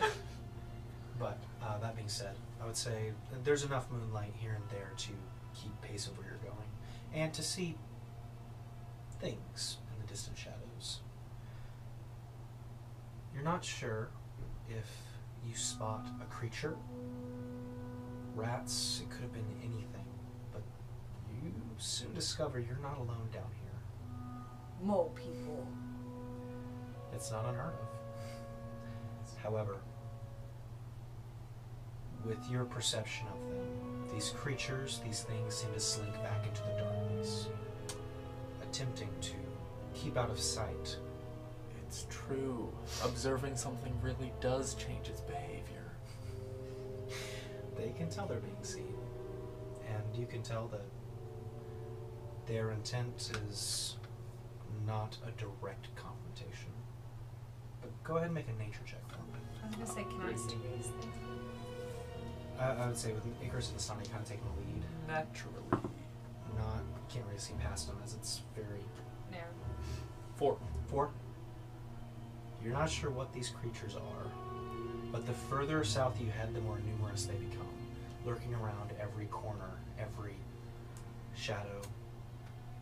But that being said, I would say that there's enough moonlight here and there to keep pace of where you're going, and to see things in the distant shadows. You're not sure if you spot a creature, rats, it could have been anything, but you soon discover you're not alone down here. More people. It's not unheard of. However, with your perception of them, these creatures, these things seem to slink back into the darkness, attempting to keep out of sight. It's true. Observing something really does change its behavior. They can tell they're being seen, and you can tell that their intent is not a direct confrontation. But go ahead and make a nature check for me. I was gonna say, can I see these things? I would say with Icarus and Astani kind of taking the lead. Naturally. Can't really see past them as it's very... Narrow. 4. 4. You're not sure what these creatures are, but the further south you head, the more numerous they become, lurking around every corner, every shadow.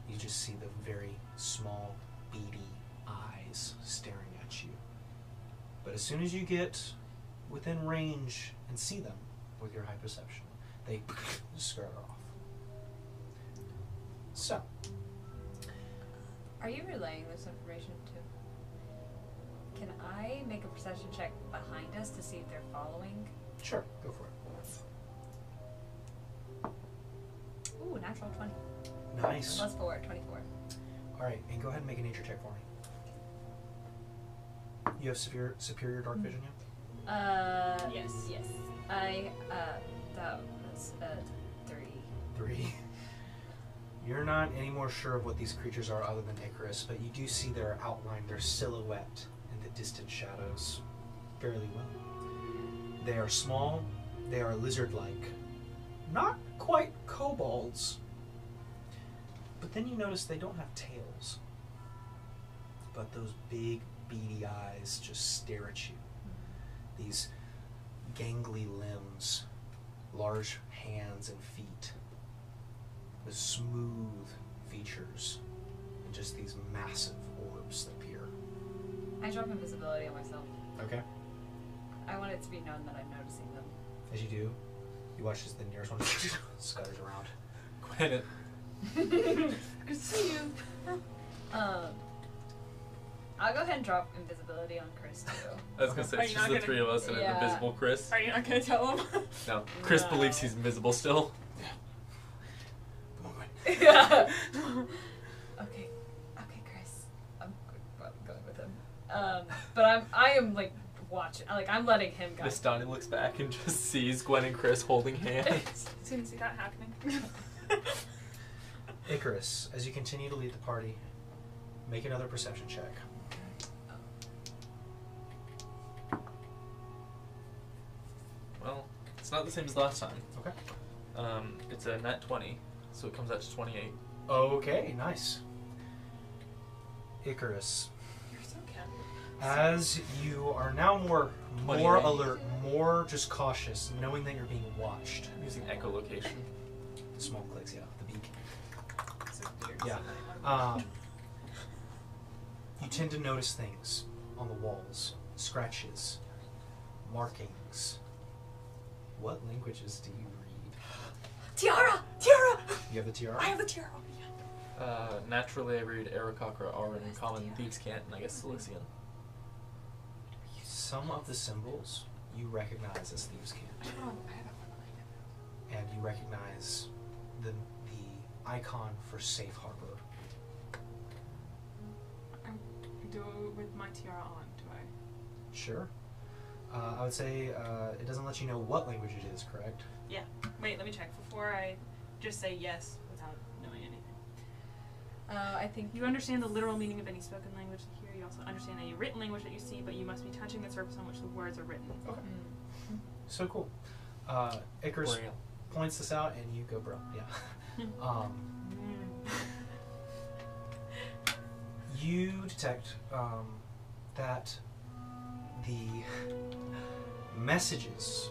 You just see the very small, beady eyes staring at at you. But as soon as you get within range and see them with your high perception, they skirt off. So, Are you relaying this information too? Can I make a perception check behind us to see if they're following? sure, go for it. Ooh, natural 20. Nice. Plus 4, 24. Alright, and go ahead and make a nature check for me. You have superior dark vision yet? Yes. Yes. That was 3. 3. You're not any more sure of what these creatures are other than Icarus, but you do see their outline, their silhouette in the distant shadows fairly well. They are small, they are lizard-like, not quite kobolds, but then you notice they don't have tails, but those big, beady eyes just stare at you. These gangly limbs, large hands and feet, with smooth features, and just these massive orbs that appear. I drop invisibility on myself. Okay. I want it to be known that I'm noticing them. As you do, you watch as the nearest one scutters around. Gwen, Good to see you. I'll go ahead and drop invisibility on Chris too. I was gonna say Are it's you just not the gonna- three of us and an Yeah. invisible Chris. Are you not gonna tell him? No, Chris No. believes he's invisible still. Come on, Gwen. Yeah. Okay, Chris. I'm probably going with him. But I am like watching. Like I'm letting him guide. Miss Donnie looks back and just sees Gwen and Chris holding hands. Didn't see that happening. Icarus, as you continue to lead the party, make another perception check. Well, it's not the same as last time. Okay. It's a nat 20, so it comes out to 28. Okay, nice. Icarus, You're so cute. as you are now more 28. alert, more just cautious, knowing that you're being watched. I'm using echolocation. Small clicks, yeah, the beak. So weird. Yeah. You tend to notice things on the walls, scratches, markings. What languages do you read? Tiara! You have the tiara? I have the tiara. Naturally, I read Arakakra, Aran, Common, Thieves' Cant, and I guess Cilician. Some of the symbols you recognize as Thieves' Cant. Oh, I have that one. And you recognize the icon for Safe Harbor. Do it with my tiara on, do I? Sure. I would say it doesn't let you know what language it is, correct? Yeah. Wait, let me check before I just say yes without knowing anything. I think You understand the literal meaning of any spoken language that you hear. You also understand any written language that you see, but you must be touching the surface on which the words are written. Okay. Mm. So cool. Icarus Braille. points this out, and you go, bro. Yeah. You detect that the messages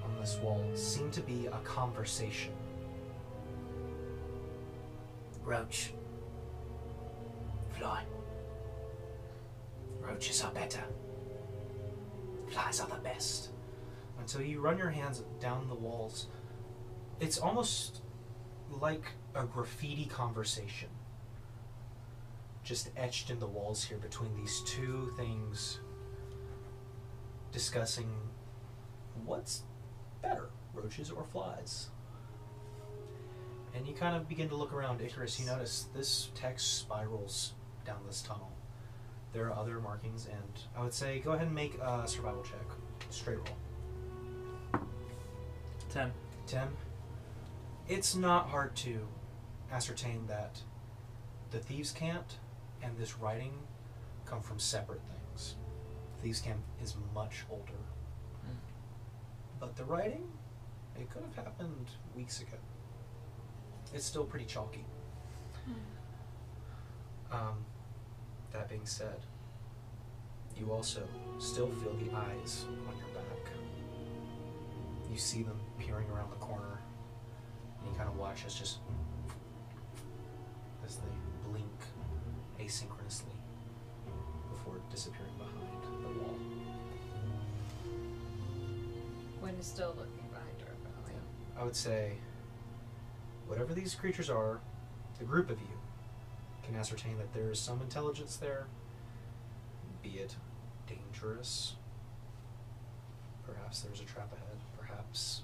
on this wall seem to be a conversation. Roach. Fly. Roaches are better. Flies are the best. Until you run your hands down the walls, it's almost like a graffiti conversation. Just etched in the walls here between these two things discussing what's better, roaches or flies. And you kind of begin to look around. Icarus, you notice this text spirals down this tunnel. There are other markings, and I would say go ahead and make a survival check. Straight roll. 10. 10. It's not hard to ascertain that the Thieves' Cant and this writing come from separate things. Thieves' Cant is much older. But the writing, it could have happened weeks ago. It's still pretty chalky. That being said, you also still feel the eyes on your back. You see them peering around the corner, and you kind of watch as they blink asynchronously before disappearing behind the wall. Gwen is still looking behind her. Apparently. I would say, whatever these creatures are, the group of you can ascertain that there is some intelligence there, be it dangerous. Perhaps there's a trap ahead. Perhaps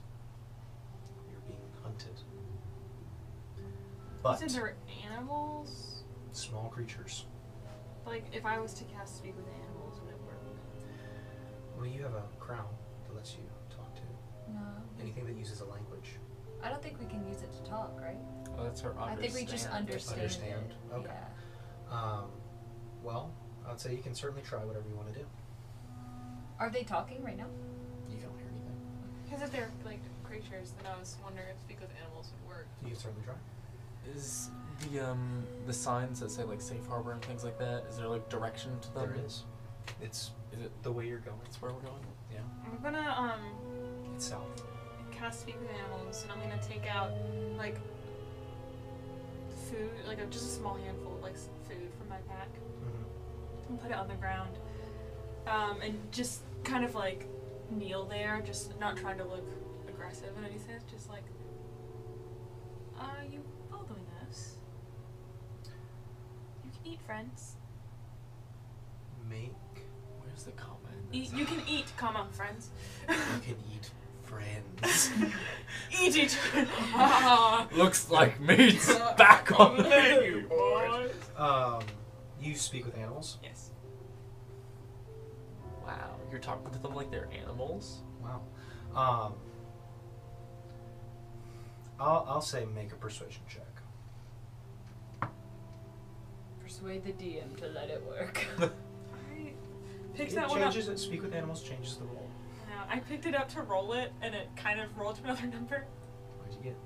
you're being hunted. But You said there were animals? small creatures. Like, if I was to cast Speak with Animals, would it work? Well, you have a crown that lets you talk to. No. Anything that uses a language. I don't think we can use it to talk, right? Oh, that's her I think we just understand Understand. it. Okay. Yeah. Well, I'd say you can certainly try whatever you want to do. Are they talking right now? You don't hear anything. Because if they're, like, creatures, then I was wondering if Speak with Animals would work. You can certainly try. Is the signs that say like safe harbor and things like that? Is there like direction to them? There is. Is it the way you're going? That's where we're going. Yeah. I'm gonna, It's south. cast Speak with Animals, and I'm gonna take out, like, food, like, just a small handful of, like, food from my pack, Mm-hmm. and put it on the ground. And just kind of, like, kneel there, just not trying to look aggressive in any sense, just like, are you following us? You can eat, friends. Make. Where's the comment? You can eat, comma, friends. You can eat friends. Eat it! Ah. Looks like meat's back on the menu, boys. You speak with animals. Yes. Wow, you're talking to them like they're animals? Wow. I'll say make a persuasion check. Persuade the DM to let it work. I picked It that one up. changes it. Speak with animals changes the roll. Yeah, I picked it up to roll it, and it kind of rolled to another number. What'd you get?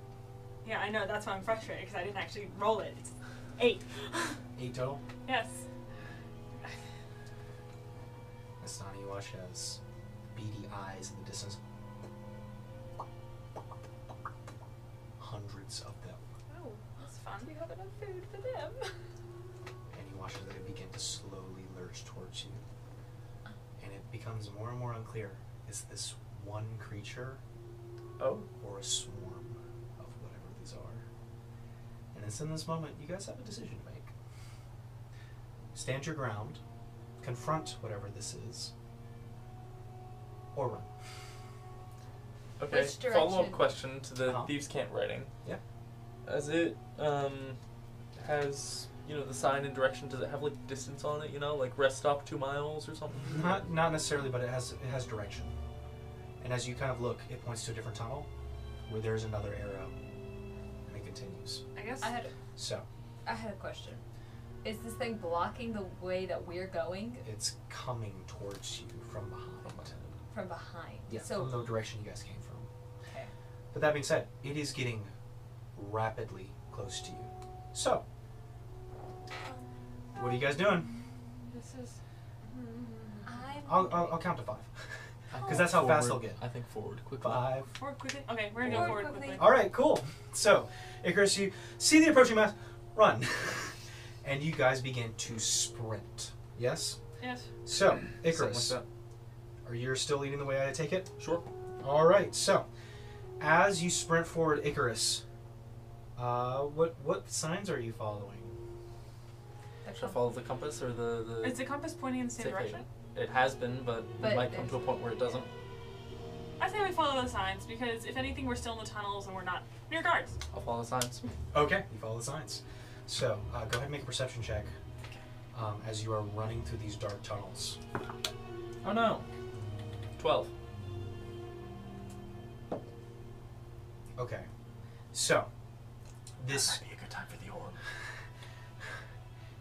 Yeah, I know, that's why I'm frustrated, because I didn't actually roll it. It's 8. 8 total. Yes. Astani, you watch as beady eyes in the distance. Hundreds of them. Oh, that's fun. We have enough food for them. And you watch as they begin to slowly lurch towards you. And it becomes more and more unclear. Is this one creature Oh. or a swarm of whatever these are? And it's in this moment you guys have a decision to make. Stand your ground, confront whatever this is, or run. Okay, Which follow-up direction? question to the Uh-huh. Thieves' Cant writing. Yeah. As it has, the sign and direction, does it have like distance on it, like rest stop 2 miles or something? Not necessarily, but it has direction. And as you kind of look, it points to a different tunnel where there's another arrow, and it continues. I guess. I had a question. Is this thing blocking the way that we're going It's coming towards you from behind. from behind? Yeah, So from the direction you guys came from. okay. But that being said, it is getting rapidly close to you. So, what are you guys doing? This is. I'll count to 5. Because that's how fast they'll get. I think forward quickly. 5. Forward quickly? Okay, we're gonna go Forward forward quickly. All right, cool. So, Icarus, you see the approaching mass, run. And you guys begin to sprint. Yes? Yes. So, Icarus, Something like are you still leading the way, I take it? that. Sure. All right. So, as you sprint forward, Icarus, what signs are you following? Should I follow the compass or the Is the compass pointing in the same safe direction? haven? It has been, but we But might come to a point where it doesn't. I say we follow the signs, because if anything, we're still in the tunnels and we're not near guards. I'll follow the signs. Okay, you follow the signs. So, go ahead and make a perception check as you are running through these dark tunnels. Oh no. 12. Okay. So, this That might be a good time for the orb.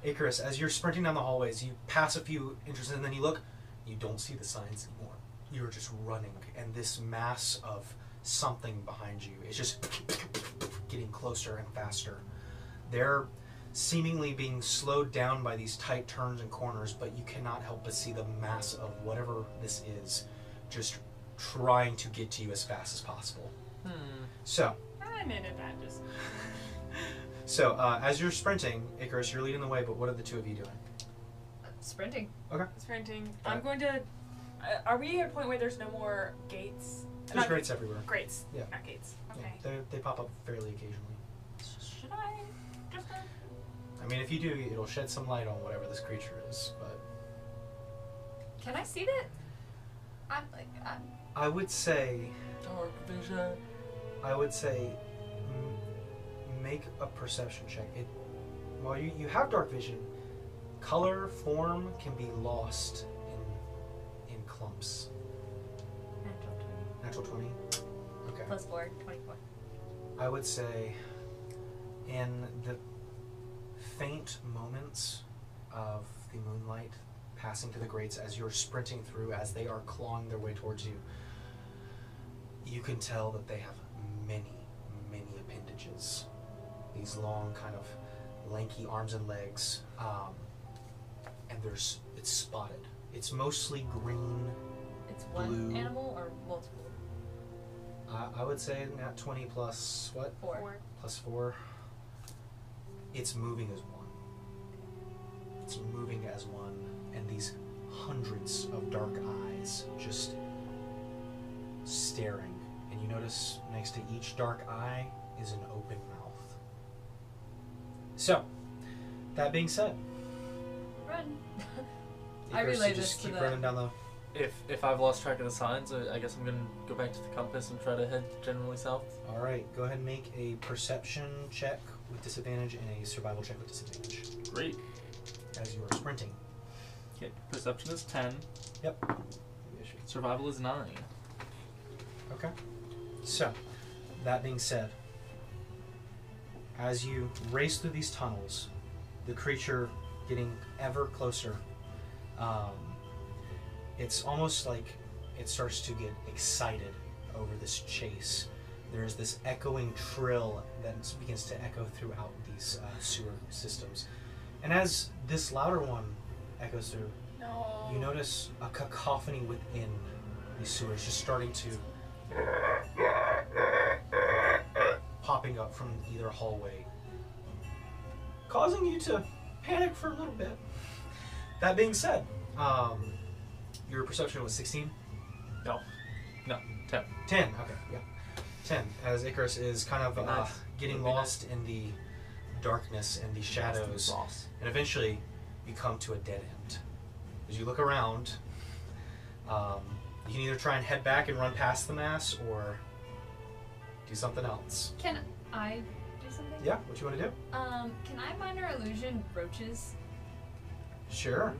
Icarus, as you're sprinting down the hallways, you pass a few entrances and then you look, you don't see the signs anymore. You're just running, and this mass of something behind you is just getting closer and faster. They're seemingly being slowed down by these tight turns and corners, but you cannot help but see the mass of whatever this is just trying to get to you as fast as possible. So, I made it bad, just. So, as you're sprinting, Icarus, you're leading the way, but what are the two of you doing? Sprinting. Sprinting. Alright. I'm going to. Are we at a point where there's no more gates? There's Not grates everywhere. Grates. Yeah. Not gates. Yeah, Okay. they pop up fairly occasionally. Should I just? I mean, if you do, it'll shed some light on whatever this creature is. But Can I see that? I would say, Dark vision. make a perception check. While you have dark vision, color, form can be lost in clumps. Natural 20. Natural 20. Okay. Plus 4, 24. I would say, in the faint moments of the moonlight passing to the grates as you're sprinting through, as they are clawing their way towards you, you can tell that they have many, many appendages. These long, kind of lanky arms and legs, and it's spotted. It's mostly green. It's one Blue. animal or multiple? I would say not 20 plus what? 4. Plus 4. It's moving as one. It's moving as one, and these hundreds of dark eyes just staring. And you notice next to each dark eye is an open mouth. So, that being said, Run. I Icarus, relay you this just to keep them. running down the. If I've lost track of the signs, I guess I'm gonna go back to the compass and try to head generally south. All right, go ahead and make a perception check with disadvantage and a survival check with disadvantage Great. as you are sprinting. Okay. Perception is 10. Yep. Survival is 9. Okay. So, that being said, as you race through these tunnels, the creature getting ever closer, it's almost like it starts to get excited over this chase. There's this echoing trill that begins to echo throughout these sewer systems. And as this louder one echoes through, No. you notice a cacophony within these sewers just starting to popping up from either hallway, causing you to panic for a little bit. That being said, your perception was 16? No, 10. 10, okay, yeah. 10, as Icarus is kind of Nice. getting Would be lost in the darkness and the shadows, Boss. and eventually you come to a dead end. As you look around, you can either try and head back and run past the mass, or do something else. Can I do something? Yeah, what you want to do? Can I minor illusion roaches? Sure.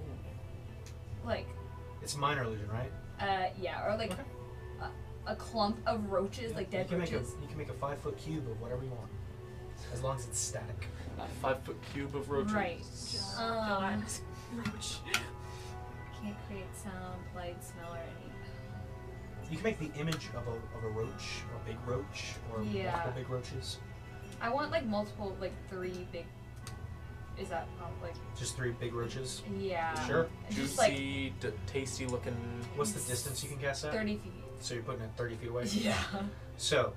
Like, It's minor illusion, right? yeah, or like Okay. a clump of roaches, like dead you can roaches. you can make a 5-foot cube of whatever you want, as long as it's static. A 5-foot cube of roaches. Right. Roach. Can't create sound, light, smell, or any. You can make the image of a roach, or a big roach, or Yeah. multiple big roaches. I want like multiple, like 3 big. Is that like? Just 3 big roaches. Yeah. Sure. Just like Juicy, tasty looking. What's the distance you can cast that? 30 feet. So you're putting it 30 feet away? Yeah. So,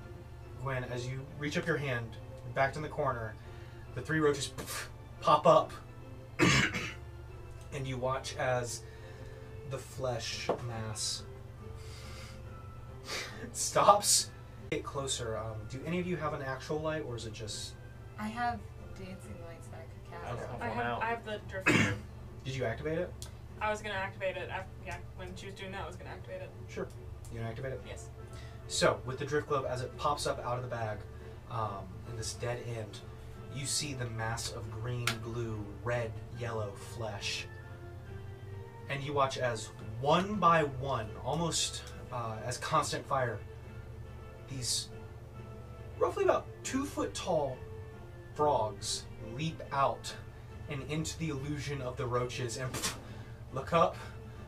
Gwen, as you reach up your hand, back in the corner, the 3 roaches pop up, and you watch as the flesh mass stops. Get closer. Do any of you have an actual light, or is it just? I have dancing lights that I could cast. Okay. I have the drift. Did you activate it? I was gonna activate it. Yeah, when she was doing that, I was gonna activate it. Sure. You gonna activate it? Yes. So, with the drift globe, as it pops up out of the bag, in this dead end, you see the mass of green, blue, red, yellow flesh. And you watch as one by one, almost as constant fire, these roughly about 2-foot tall frogs leap out and into the illusion of the roaches and look up,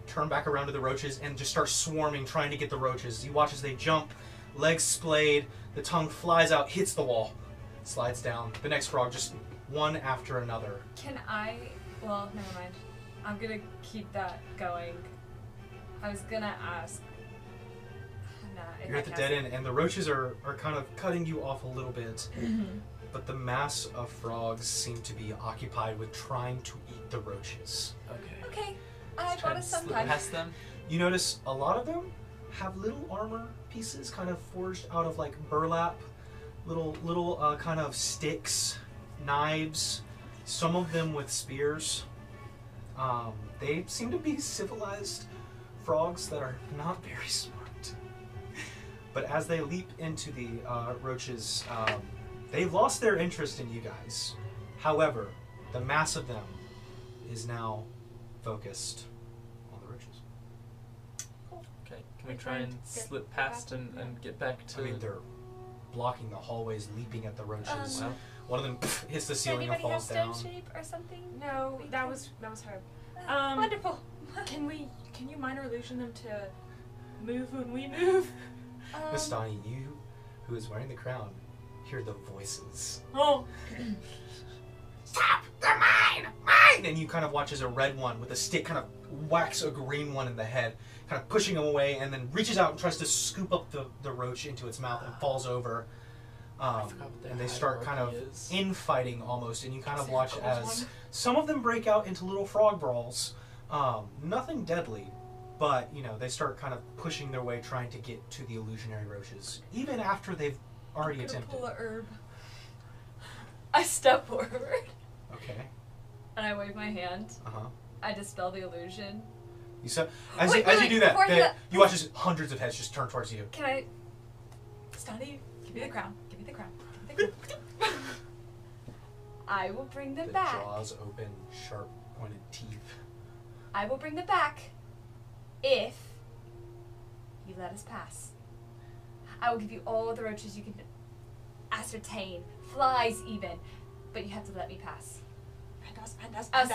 turn back around to the roaches, and just start swarming, trying to get the roaches. You watch as they jump, legs splayed, the tongue flies out, hits the wall, slides down. The next frog, just one after another. Can I? Well, never mind. I'm gonna keep that going. I was gonna ask. Nah, if You're I at the cast dead it. end, and the roaches are kind of cutting you off a little bit. but the mass of frogs seem to be occupied with trying to eat the roaches. Okay. Okay, I Try got and us slip sometime. past them. You notice a lot of them have little armor pieces kind of forged out of like burlap, little kind of sticks, knives, some of them with spears. They seem to be civilized frogs that are not very smart. But as they leap into the roaches, they've lost their interest in you guys. However, the mass of them is now focused on the roaches. Okay. Can we try and slip past and get back to? I mean, they're blocking the hallways, leaping at the roaches. Well, One of them hits the Does ceiling and anybody have falls stone down. shape or something? No, that was her. Wonderful. Can you minor illusion them to move when we move? Miss Donnie, you, who is wearing the crown, hear the voices. Oh. Stop! They're mine! Mine! And you kind of watch as a red one with a stick kind of whacks a green one in the head, kind of pushing him away, and then reaches out and tries to scoop up the roach into its mouth and falls over. I forgot what their And they start kind of hierarchy is. infighting almost, and you kind of Is it watch a as gold one? some of them break out into little frog brawls. Nothing deadly, but you know they start kind of pushing their way, trying to get to the illusionary roaches, even after they've already attempted. Pull a herb. I step forward Okay. and I wave my hand. Uh huh. I dispel the illusion. You said as Wait, you do that, before I do that, you watch as hundreds of heads just turn towards you. Can I? Stunny, give me the crown. Give me the crown. Give me the crown. I will bring them The back. jaws open, sharp pointed teeth. I will bring them back if you let us pass. I will give you all the roaches you can ascertain, flies even, but you have to let me pass.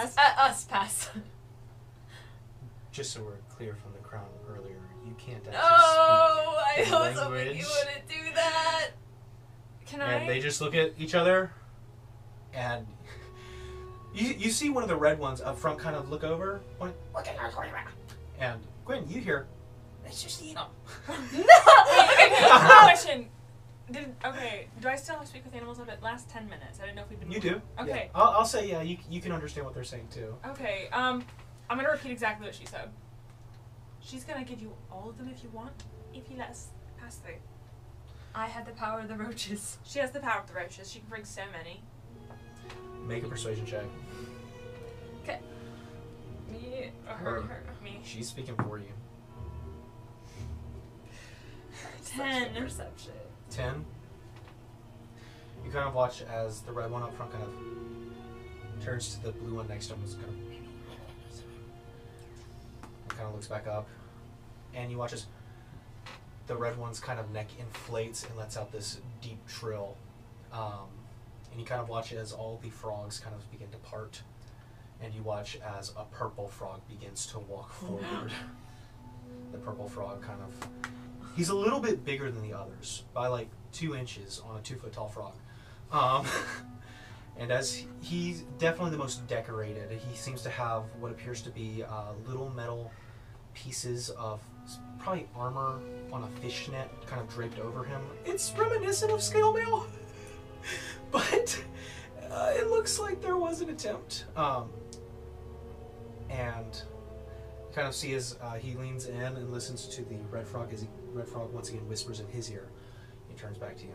Us pass. Just so we're clear from the crown earlier, you can't actually Oh, I speak the was hoping language. you wouldn't do that. Can And I? they just look at each other, and you see one of the red ones up front kind of look over, point, and Gwen, you hear, let's just eat them. Question. Okay, do I still have to speak with animals? It last 10 minutes. I didn't know if we've been. You do. Okay. Yeah. I'll say yeah. You can understand what they're saying too. Okay. I'm gonna repeat exactly what she said. She's gonna give you all of them if you want, if you let us pass through. I had the power of the roaches. She has the power of the roaches. She can bring so many. Make a persuasion check. Okay. Me or Her. Me. She's speaking for you. 10. Perception. 10. You kind of watch as the red one up front kind of turns to the blue one next to him and kind of looks back up, and you watch as the red one's kind of neck inflates and lets out this deep trill, and you kind of watch as all the frogs kind of begin to part, and you watch as a purple frog begins to walk forward. The purple frog kind of, he's a little bit bigger than the others by like 2 inches on a 2-foot tall frog. And as he's definitely the most decorated, he seems to have what appears to be little metal pieces of probably armor on a fishnet kind of draped over him. It's reminiscent of scale mail, but it looks like there was an attempt. And you kind of see as he leans in and listens to the red frog as red frog once again whispers in his ear. He turns back to you.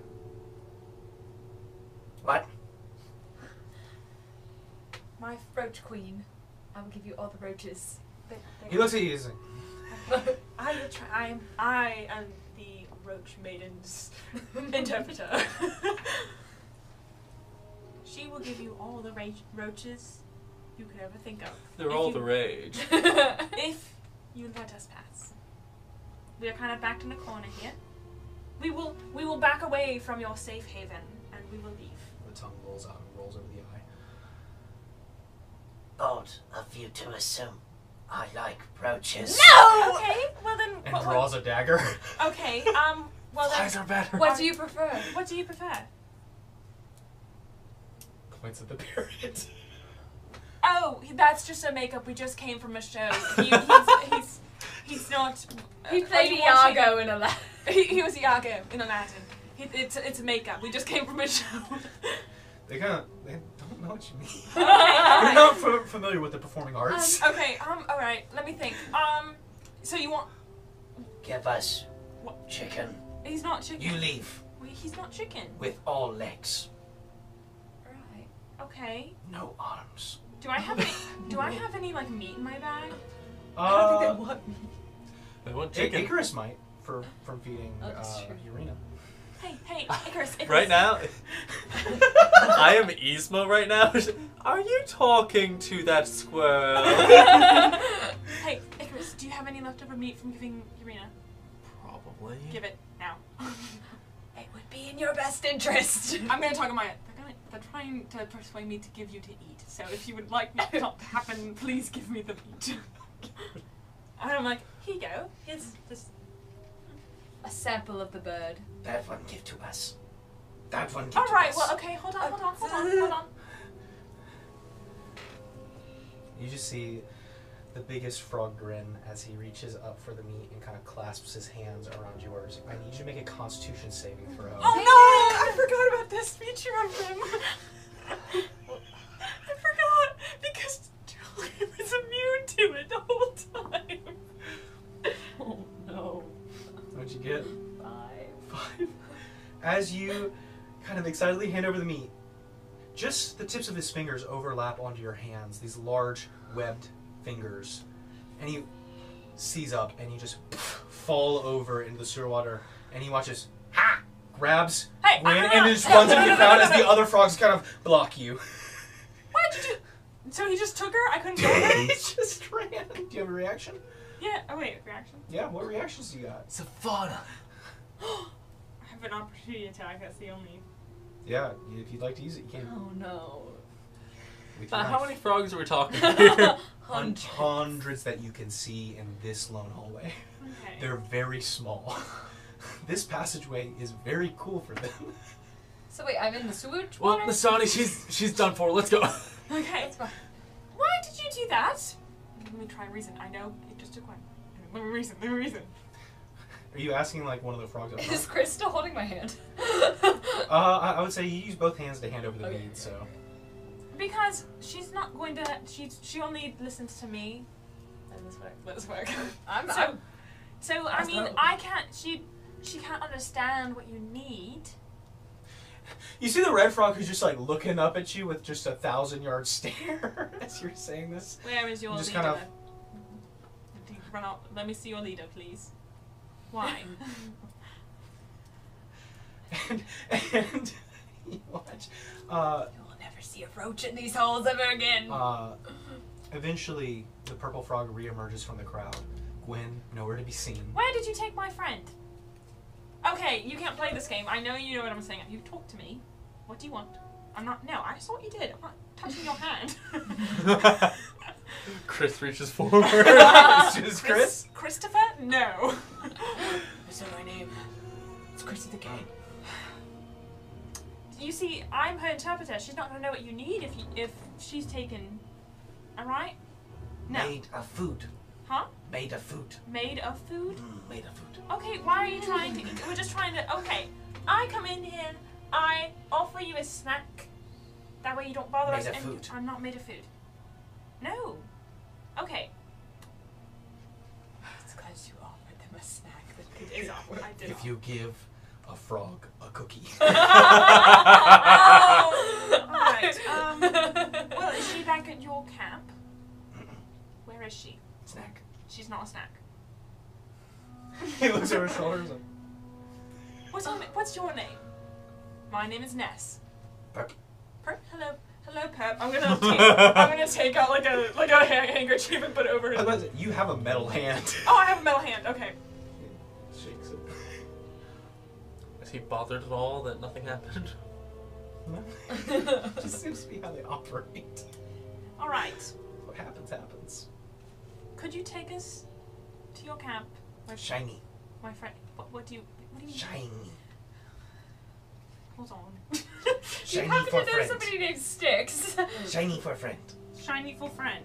What? My roach queen. I will give you all the roaches. He looks at you. He's like, I am the roach maiden's interpreter. She will give you all the roaches you could ever think of. They're If all you- the rage. If you let us pass. We are kind of backed in a corner here. We will back away from your safe haven and we will leave. the tongue rolls out and rolls over the eye. Bold of you to assume I like roaches. No! Okay, well then. And draws a dagger. Okay, well then. Flies are better. What do you prefer? What do you prefer? Points at the period. Oh, that's just a makeup. We just came from a show. He's not. He played are you watching- Iago in Aladdin. He was Iago in Aladdin. It's makeup. We just came from a show. They don't know what you mean. Okay, They're alright. not familiar with the performing arts. Okay, alright, let me think. So you want... Give us What? chicken. He's not chicken. You leave Wait, he's not chicken. with all legs. Right. Okay. No arms. Do I have any like meat in my bag? What? They want chicken. Icarus might from feeding Oh, that's true. Urena. Hey, Icarus. Right now, I am Yzma right now. Are you talking to that squirrel? Hey, Icarus, do you have any leftover meat from giving Urena? Probably. Give it now. It would be in your best interest. I'm gonna talk on my end. They're trying to persuade me to give you to eat. So if you would like that not to happen, please give me the meat. And I'm like, here you go. Here's this. A sample of the bird. That one give to us. That one give All to right. us. Well, okay. Hold on. You just see the biggest frog grin as he reaches up for the meat and kind of clasps his hands around yours. I need you to make a Constitution saving throw. Oh no! I forgot about this feature of him. I forgot because Julie was immune to it the whole time. Oh no. What'd you get? 5. 5. As you kind of excitedly hand over the meat, just the tips of his fingers overlap onto your hands, these large webbed fingers. And he sees up and you just fall over into the sewer water and he watches, ha! Grabs Hey, Gwen and just runs into the crowd as the other frogs kind of block you. What did you do? So he just took her? I couldn't get her? He just ran. Do you have a reaction? Yeah. Oh wait, reaction. Yeah, what reactions do you got? Savannah. I have an opportunity attack. That's the only. Yeah, if you'd like to use it, you can. Oh no. With your How knife. many frogs are we talking here? Hundreds that you can see in this lone hallway. Okay. They're very small. This passageway is very cool for them. So wait, I'm in the sewage Well, water? Nastani, she's done for. Let's go. Okay. That's fine. Why did you do that? Let me try and reason. I know it just took one. Let me reason. Are you asking like one of the frogs up Is front? Chris still holding my hand? I would say you use both hands to hand over the Okay. mead, so. Because she's not going to. She only listens to me. Let this work. I'm So I mean, I can't. She can't understand what you need. You see the red frog who's just like looking up at you with just 1,000-yard stare as you're saying this. Where is your Just leader? kind Run out. Let me see your leader, please. Why? and you watch. You'll never see a roach in these holes ever again. Eventually, the purple frog reemerges from the crowd. Gwen, nowhere to be seen. Where did you take my friend? Okay, you can't play this game. I know you know what I'm saying. You talk to me. What do you want? I'm not. No, I saw what you did. I'm not touching your hand. Chris reaches forward. Is Chris? Christopher? No. Is that my name? It's Chrissy the King. You see, I'm her interpreter. She's not gonna know what you need if she's taken. Alright? No. Made of food. Huh? Made of food. Made of food? Made of food. Okay, why are you trying to... We're just trying to... Okay, I come in here, I offer you a snack. That way you don't bother Made us. of And food. I'm not made of food. No. Okay. It's because you offered them a snack that It could is awkward. I did. If you give a frog a cookie. Alright, well, is she back at your camp? Where is she? Snack. She's not a snack. He looks over his shoulders and... What's your name? My name is Ness. Perp. Perp? Hello, Perp. I'm gonna take out like a handkerchief and put it over his. You have a metal hand. Oh, I have a metal hand. Okay. Shakes it. Is he bothered at all that nothing happened? Just seems to be how they operate. All right. What happens. Could you take us to your camp? Shiny. My friend. What do you mean? Shiny. Hold on. You Shiny happen for to know friend. somebody named Sticks. Shiny for friend. Shiny for friend.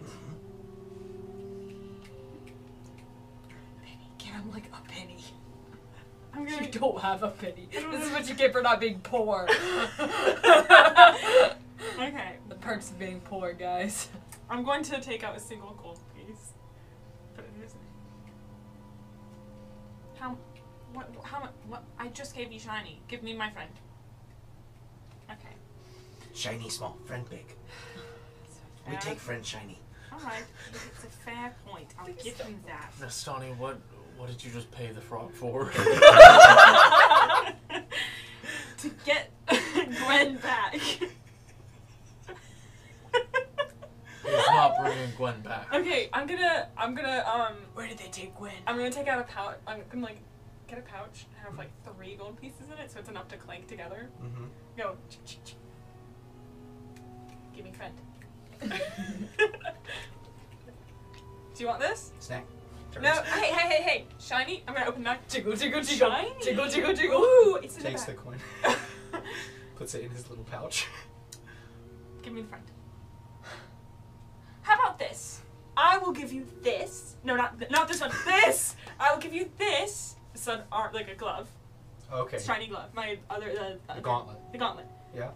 Penny, give him like a penny. I'm You gonna. don't have a penny. This is what you get for not being poor. Okay. The perks of being poor, guys. I'm going to take out a single gold piece. Put it in his name. How much? What? I just gave you shiny. Give me my friend. Okay. Shiny small, friend big. We take friend shiny. Alright. It's a fair point. I'll give him that. Nastani, what did you just pay the frog for? To get Gwen back. He's not bringing Gwen back. Okay, I'm gonna Where did they take Gwen? I'm gonna take out a pouch. I'm gonna like get a pouch and have like 3 gold pieces in it, so it's enough to clank together. Mm-hmm. Go. Give me friend. Do you want this? Snack. No. Hey. Shiny. I'm gonna open that. Jiggle, jiggle, jiggle. Shiny. Jiggle, jiggle, jiggle. Ooh, it's in Takes the the back. coin. Puts it in his little pouch. Give me the friend. How about this? I will give you this. No, not this one. This. I will give you this. It's an art like a glove. Okay. Shiny glove. My other The gauntlet. The gauntlet. Yeah.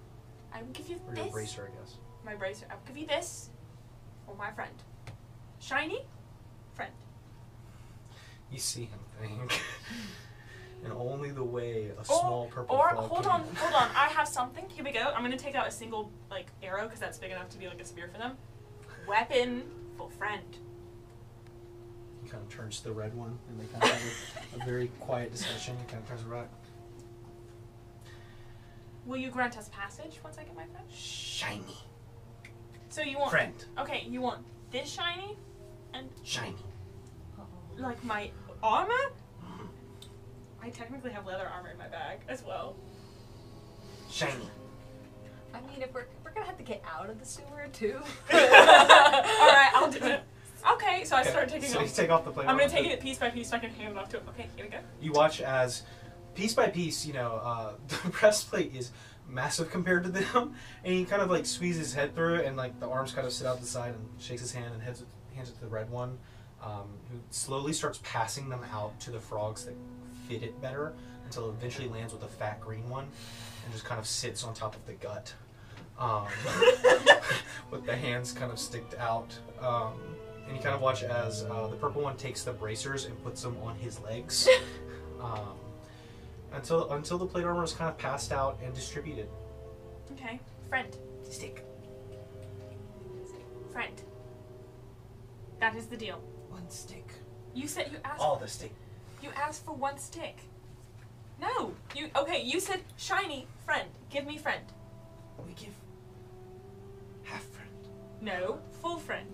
I will give you Or this. your bracer, I guess. My bracer. I will give you this. Or my friend. Shiny. Friend. You see him think. In only the way a small purple Or frog hold can. on. I have something. Here we go. I'm gonna take out a single like arrow because that's big enough to be like a spear for them. Weapon for friend. He kind of turns to the red one, and they kind of have a very quiet discussion. He kind of turns around. Will you grant us passage once I get my friend? Shiny. So you want Friend. Okay, you want this shiny and Shiny. like my armor? I technically have leather armor in my bag as well. Shiny. I mean, if we're gonna have to get out of the sewer too. Alright, I'll do it. Okay, so I start taking so off. you take off the plate. I'm gonna take it piece by piece so I can hand it off to him. Okay, here we go. You watch as, piece by piece, the breastplate is massive compared to them, and he kind of like squeezes his head through it, and like the arms kind of sit out the side, and shakes his hand and hands it to the red one, who slowly starts passing them out to the frogs that fit it better, until it eventually lands with the fat green one, and just kind of sits on top of the gut, with the hands kind of sticked out. And you kind of watch as the purple one takes the bracers and puts them on his legs, until the plate armor is kind of passed out and distributed. Okay. Friend. Stick. Friend. That is the deal. One stick. You said you asked. All the stick. You asked for one stick. No. You said shiny friend. Give me friend. We give half friend. No, full friend.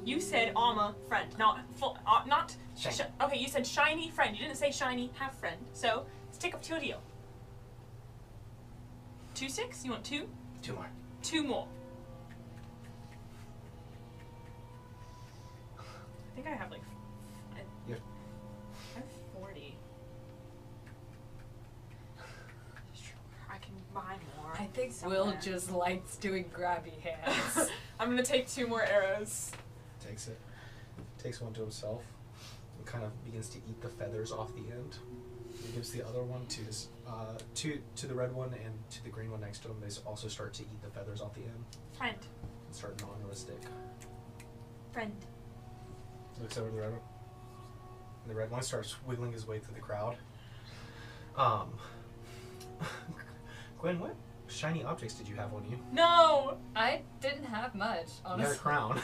You said armor friend, not full. Not. Shiny. Okay, you said shiny friend. You didn't say shiny half friend. So stick up to your deal. 2 sticks? You want 2? 2 more. 2 more. I think I have like. Yeah. I have 40. I can buy more. I think somewhere. Will just likes doing grabby hands. I'm gonna take 2 more arrows. Takes it. Takes one to himself. And kind of begins to eat the feathers off the end. He gives the other one to his, to the red one and to the green one next to him. They also start to eat the feathers off the end Friend. and start gnawing on a stick. Friend. Looks over to the red one. And the red one starts wiggling his way through the crowd. Gwen, what shiny objects did you have on you? No! I didn't have much, You had honestly. a crown.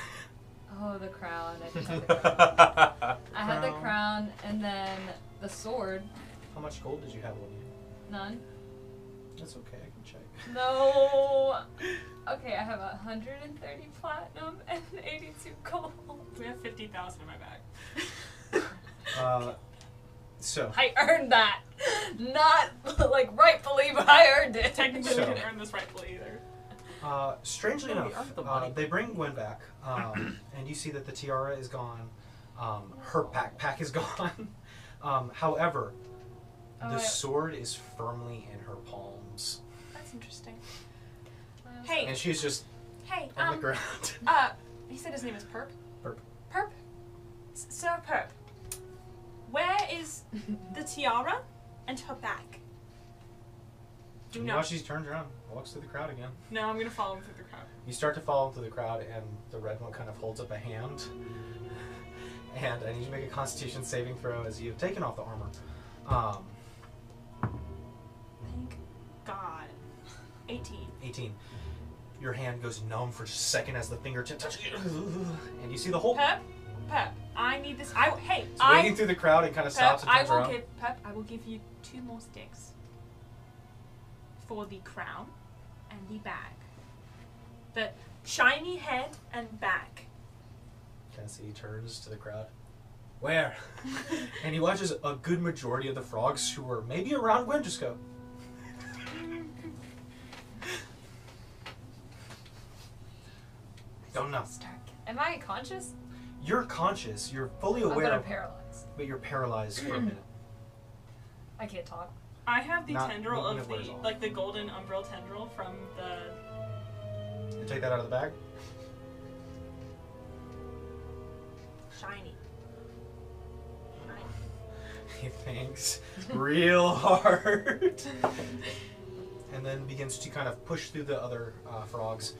Oh, the crown. I did have the crown. I had the crown and then the sword. How much gold did you have on you? None. That's okay, I can check. No. Okay, I have 130 platinum and 82 gold. We have 50,000 in my bag. So. I earned that. Not like rightfully, but I earned it. Technically, So- we didn't earn this rightfully either. Strangely No, we enough, earned the money. they bring Gwen back, and you see that the tiara is gone. Her backpack is gone. However, the sword is firmly in her palms, That's interesting. And Hey, and she's just hey, on the ground. he said his name is Perp? Perp. Perp? Sir Perp, where is the tiara and her back. Do You not. watch, he turns around, walks through the crowd again. No, I'm gonna follow him through the crowd. You start to follow him through the crowd, and the red one kind of holds up a hand. And I need you to make a Constitution saving throw as you've taken off the armor. Thank God. 18. 18. Your hand goes numb for just a second as the fingertip touches you, and you see the whole. Pep, I need this. Hey, It's wading through the crowd and kind of stops and turns around. I will give you 2 more sticks for the crown and the bag. The shiny head and back. Cassie turns to the crowd. Where? And he watches a good majority of the frogs who are maybe around Gwen just go. Don't know. Am I conscious? You're conscious. You're fully I'm aware. gonna paralyze. But you're paralyzed for a minute. I can't talk. I have the Not tendril moving of it where it's the, off. like the golden umbral tendril from the You take that out of the bag. shiny. He thinks real hard. And then begins to kind of push through the other frogs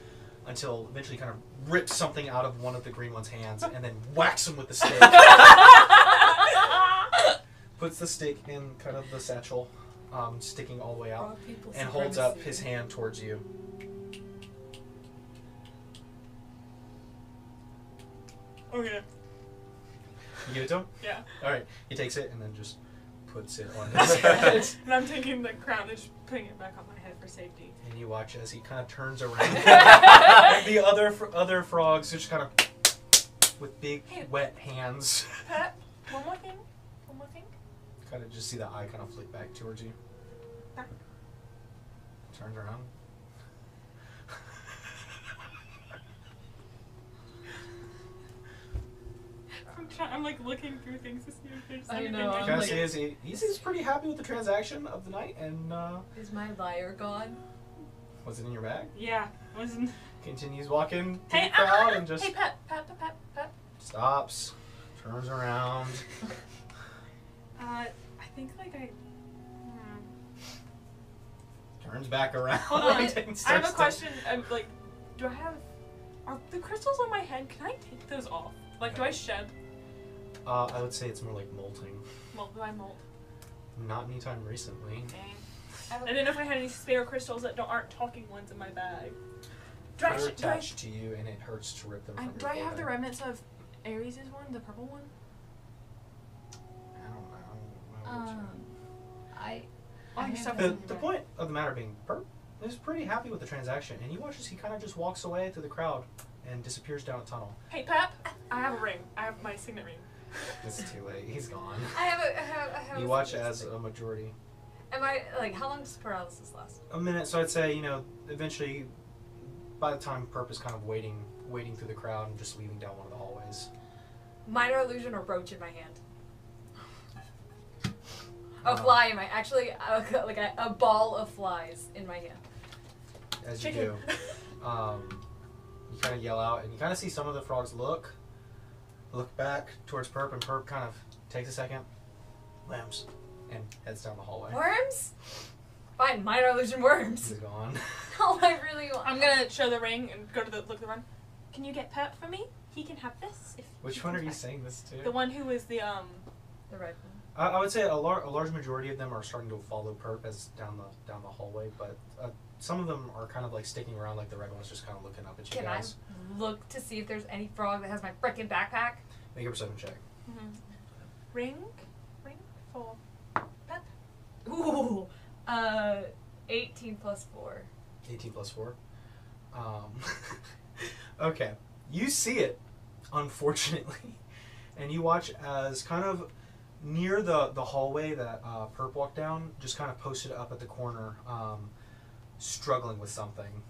until eventually kind of rips something out of one of the green one's hands and then whacks him with the stick. Puts the stick in kind of the satchel, sticking all the way out, and holds up his hand towards you. Okay. You give it to him? Yeah. Alright, he takes it and then just puts it on his head. And I'm taking the crown and just putting it back on my head for safety. And you watch as he kind of turns around. And the other frogs just kind of, with big, wet hands, Pep, one more thing. kind of just see the eye kind of flick back towards you. Turns around. I'm like looking through things to see if there's I anything. know, I'm Kind of like- says he's pretty happy with the transaction of the night, and Is my lyre gone? was it in your bag? Yeah, wasn't. Continues walking to Hey, the crowd and just Hey, Pep. stops, turns around. I think like Turns back around. Hold on. and I have starts a to- question. Like, are the crystals on my head? Can I take those off? Like, do I shed? I would say it's more like molting. Do I molt? Not anytime recently. Dang. I didn't know if I had any spare crystals that aren't talking ones in my bag. Do I, They're do I, attached to you, and it hurts to rip them from your do I have the forehead. remnants of Ares' one, the purple one? I don't know. Oh, your stuff is The in your bag. point of the matter being, Perp is pretty happy with the transaction, and he watches he kind of just walks away through the crowd and disappears down a tunnel. Hey, Pep. I have a ring. I have my signet ring. It's too late. He's gone. I have You a watch secret as secret. a majority. Am I like how long does paralysis last? A minute, so I'd say, eventually, by the time Perp is kind of wading through the crowd and just leaving down one of the hallways. Minor illusion or brooch in my hand. A fly in my like a ball of flies in my hand. As you Chicken. do, you kind of yell out, and you kind of see some of the frogs look back towards Perp, and Perp kind of takes a second, lambs, and heads down the hallway. Worms? Fine, minor illusion worms. He's gone. All I really want. I'm gonna show the ring and go to look at the run. Can you get Pep for me? He can have this. If Which he one are comes you back. saying this to? The one who is the The red one. I would say a large majority of them are starting to follow Perp as down the hallway, but some of them are kind of like sticking around, like the red one's just kind of looking up at you Can I guys. look to see if there's any frog that has my frickin' backpack? Make a perception check. ring for Pep. Ooh, 18 plus 4. 18 plus 4. Okay. You see it, unfortunately. And you watch as kind of near the hallway that Perp walked down, just kind of posted up at the corner, struggling with something.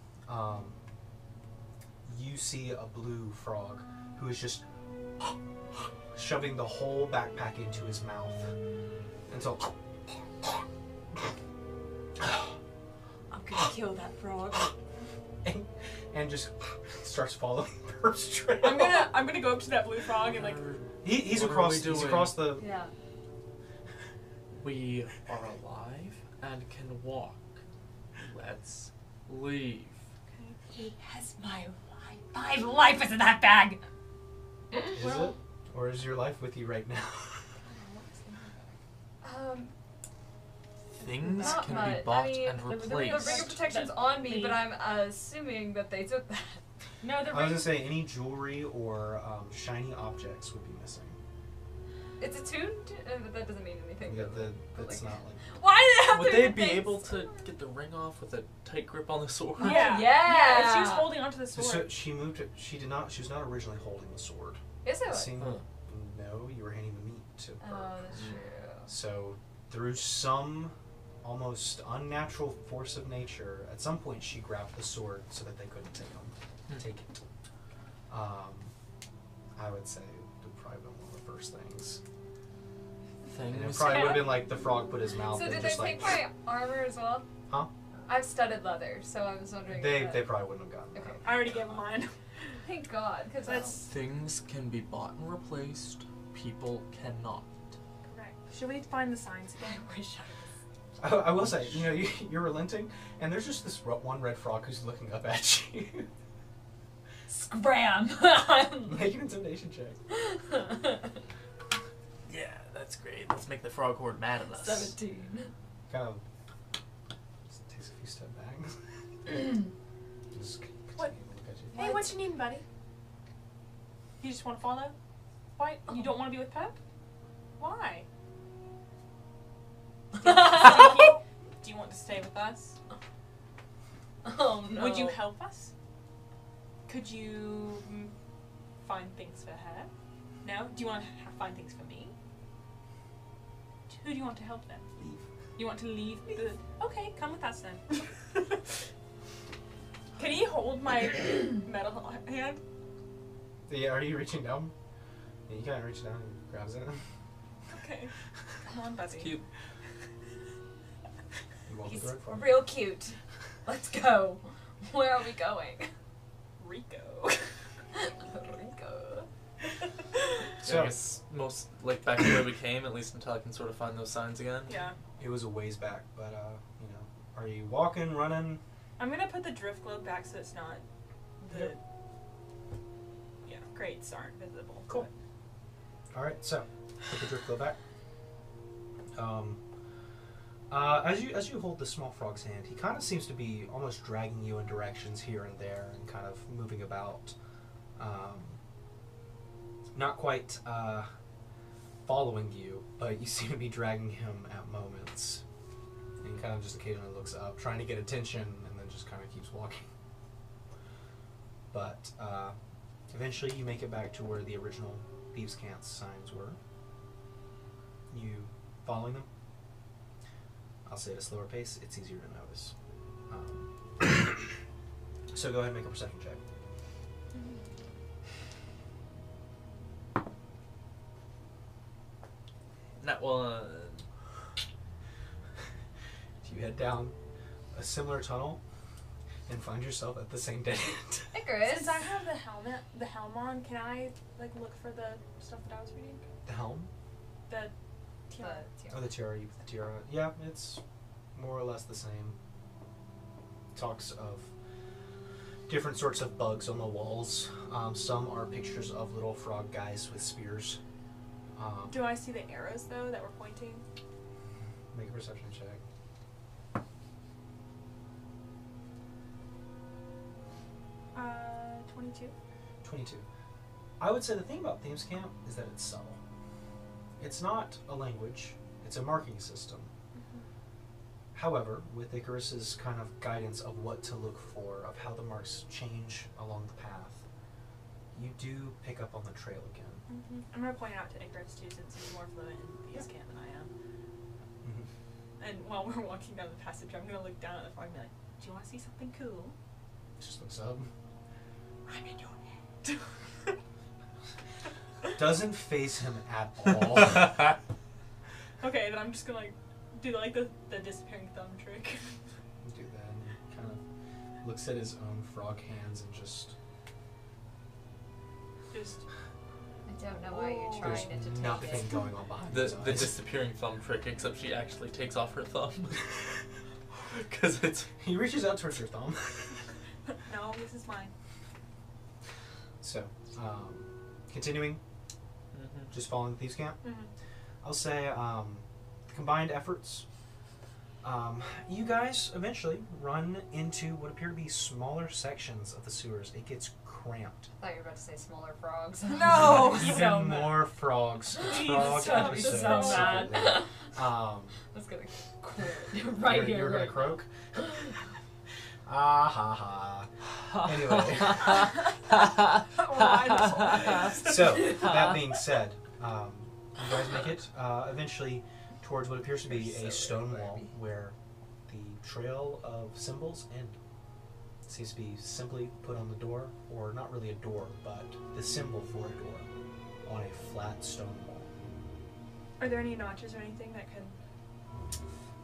You see a blue frog who is just shoving the whole backpack into his mouth. And so I'm gonna kill that frog. and just starts following Perp's trail. I'm gonna go up to that blue frog and like. He's What are across. we He's doing? across the. Yeah. We are alive and can walk. Let's leave. He has my life. My life is in that bag. Is it? Or is your life with you right now? Things Not can much. be bought I mean, and the ring replaced. of protection's on me, but I'm assuming that they took that. No, the I was ring. gonna say any jewelry or shiny objects would be missing. It's attuned, but that doesn't mean anything. Yeah, that's not like. Why did it have Would to they be be things? able to get the ring off with a tight grip on the sword? Yeah. Yeah. If she was holding onto the sword. So she moved it. She did not. She was not originally holding the sword. Is it? It seemed- Huh. No, you were handing the meat to her. Oh, that's true. So through some almost unnatural force of nature, at some point she grabbed the sword so that they couldn't take it. I would say it would probably been one of the first things. And it Things. probably would have been like the frog put his mouth So in did they just take like. my armor as well? Huh? I've studded leather, so I was wondering. They if they that... probably wouldn't have gotten Okay. that. I already gave him mine. Thank God, because that's. Things can be bought and replaced. People cannot. Correct. Should we find the signs again? I wish I will say, you know, you're relenting, and there's just this one red frog who's looking up at you. Scram! Make an intimidation check. Yeah, that's great. Let's make the frog horde mad at us. 17. Kind of just takes a few steps back. Just What? continue to look at you. Hey, what you need, buddy? You just want to follow? Why? You don't want to be with Pep? Why? Do you want to stay with us? Oh no. Would you help us? Could you find things for her? No? Do you want to find things for me? Who do you want to help then? Leave. You want to leave the... Okay, come with us then. Can he hold my metal hand? Yeah, are you reaching down? Yeah, you kind of reach down and grabs it. Okay. Come on, buddy. It's cute. You walk with He's the red frog. real cute. Let's go. Where are we going? Rico. Rico. So I guess most like back to where we came, at least until I can sort of find those signs again. Yeah. It was a ways back, but you know, are you walking, running? I'm gonna put the drift globe back so it's not the... Yep. Yeah, grates aren't visible. Cool. All right, so put the drift globe back. As you hold the small frog's hand, he kind of seems to be almost dragging you in directions here and there, and kind of moving about. Not quite following you, but you seem to be dragging him at moments, and he kind of just occasionally looks up, trying to get attention, and then just kind of keeps walking. But eventually, you make it back to where the original Thieves' Camp signs were. You following them? I'll say at a slower pace, it's easier to notice. So go ahead and make a perception check. That one. You head down a similar tunnel and find yourself at the same dead end. Icarus. Since I have the helm on, can I like look for the stuff that I was reading? The helm? The tiara. Oh, the tiara. You put the tiara. Yeah, it's more or less the same. Talks of different sorts of bugs on the walls. Some are pictures of little frog guys with spears. Do I see the arrows though that were pointing? Make a perception check. 22. 22. I would say the thing about Thieves' Camp is that it's subtle. It's not a language, it's a marking system. However, with Icarus's kind of guidance of what to look for, of how the marks change along the path, you do pick up on the trail again. I'm gonna point out to Icarus too, since he's more fluent in Thieves' Camp than I am. And while we're walking down the passage, I'm gonna look down at the frog and be like, "Do you want to see something cool?" Just looks up. I'm in your head. Doesn't face him at all. Okay, then I'm just gonna like do like the disappearing thumb trick. Do that and he kind of looks at his own frog hands and just I don't know why you're There's trying to take nothing it. going on behind The his the eyes. disappearing thumb trick, except she actually takes off her thumb. Because it's... He reaches out towards your thumb. No, this is mine. So, continuing, just following the thieves' camp. I'll say combined efforts. You guys eventually run into what appear to be smaller sections of the sewers. It gets cramped. I thought you were about to say smaller frogs. No! Even So mad. more frogs. Please, Frog so episode. mad. secretly. I was gonna quit right here. You're gonna right croak? Ah ha ha. Anyway. So, that being said, you guys make it eventually towards what appears to be a stone wall where the trail of symbols end. It seems to be simply put on the door, or not really a door, but the symbol for a door on a flat stone wall. Are there any notches or anything that can...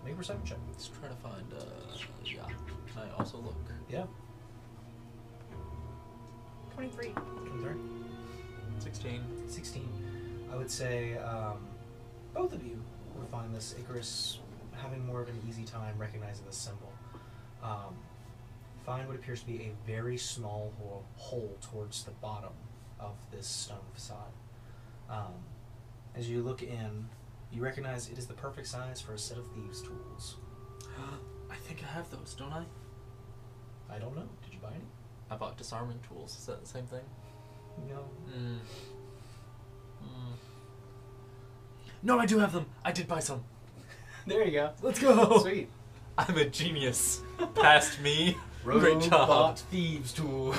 Make a perception check. Let's try to find, yeah. Can I also look? Yeah. 23. 23. 16. 16. I would say both of you would find this Icarus having more of an easy time recognizing the symbol. Find what appears to be a very small hole towards the bottom of this stone facade. As you look in, you recognize it is the perfect size for a set of thieves' tools. I think I have those, don't I? I don't know. Did you buy any? I bought disarming tools. Is that the same thing? No. No, I do have them. I did buy some. There you go. Let's go. Sweet. I'm a genius. Past me. Great job. Robot thieves tools.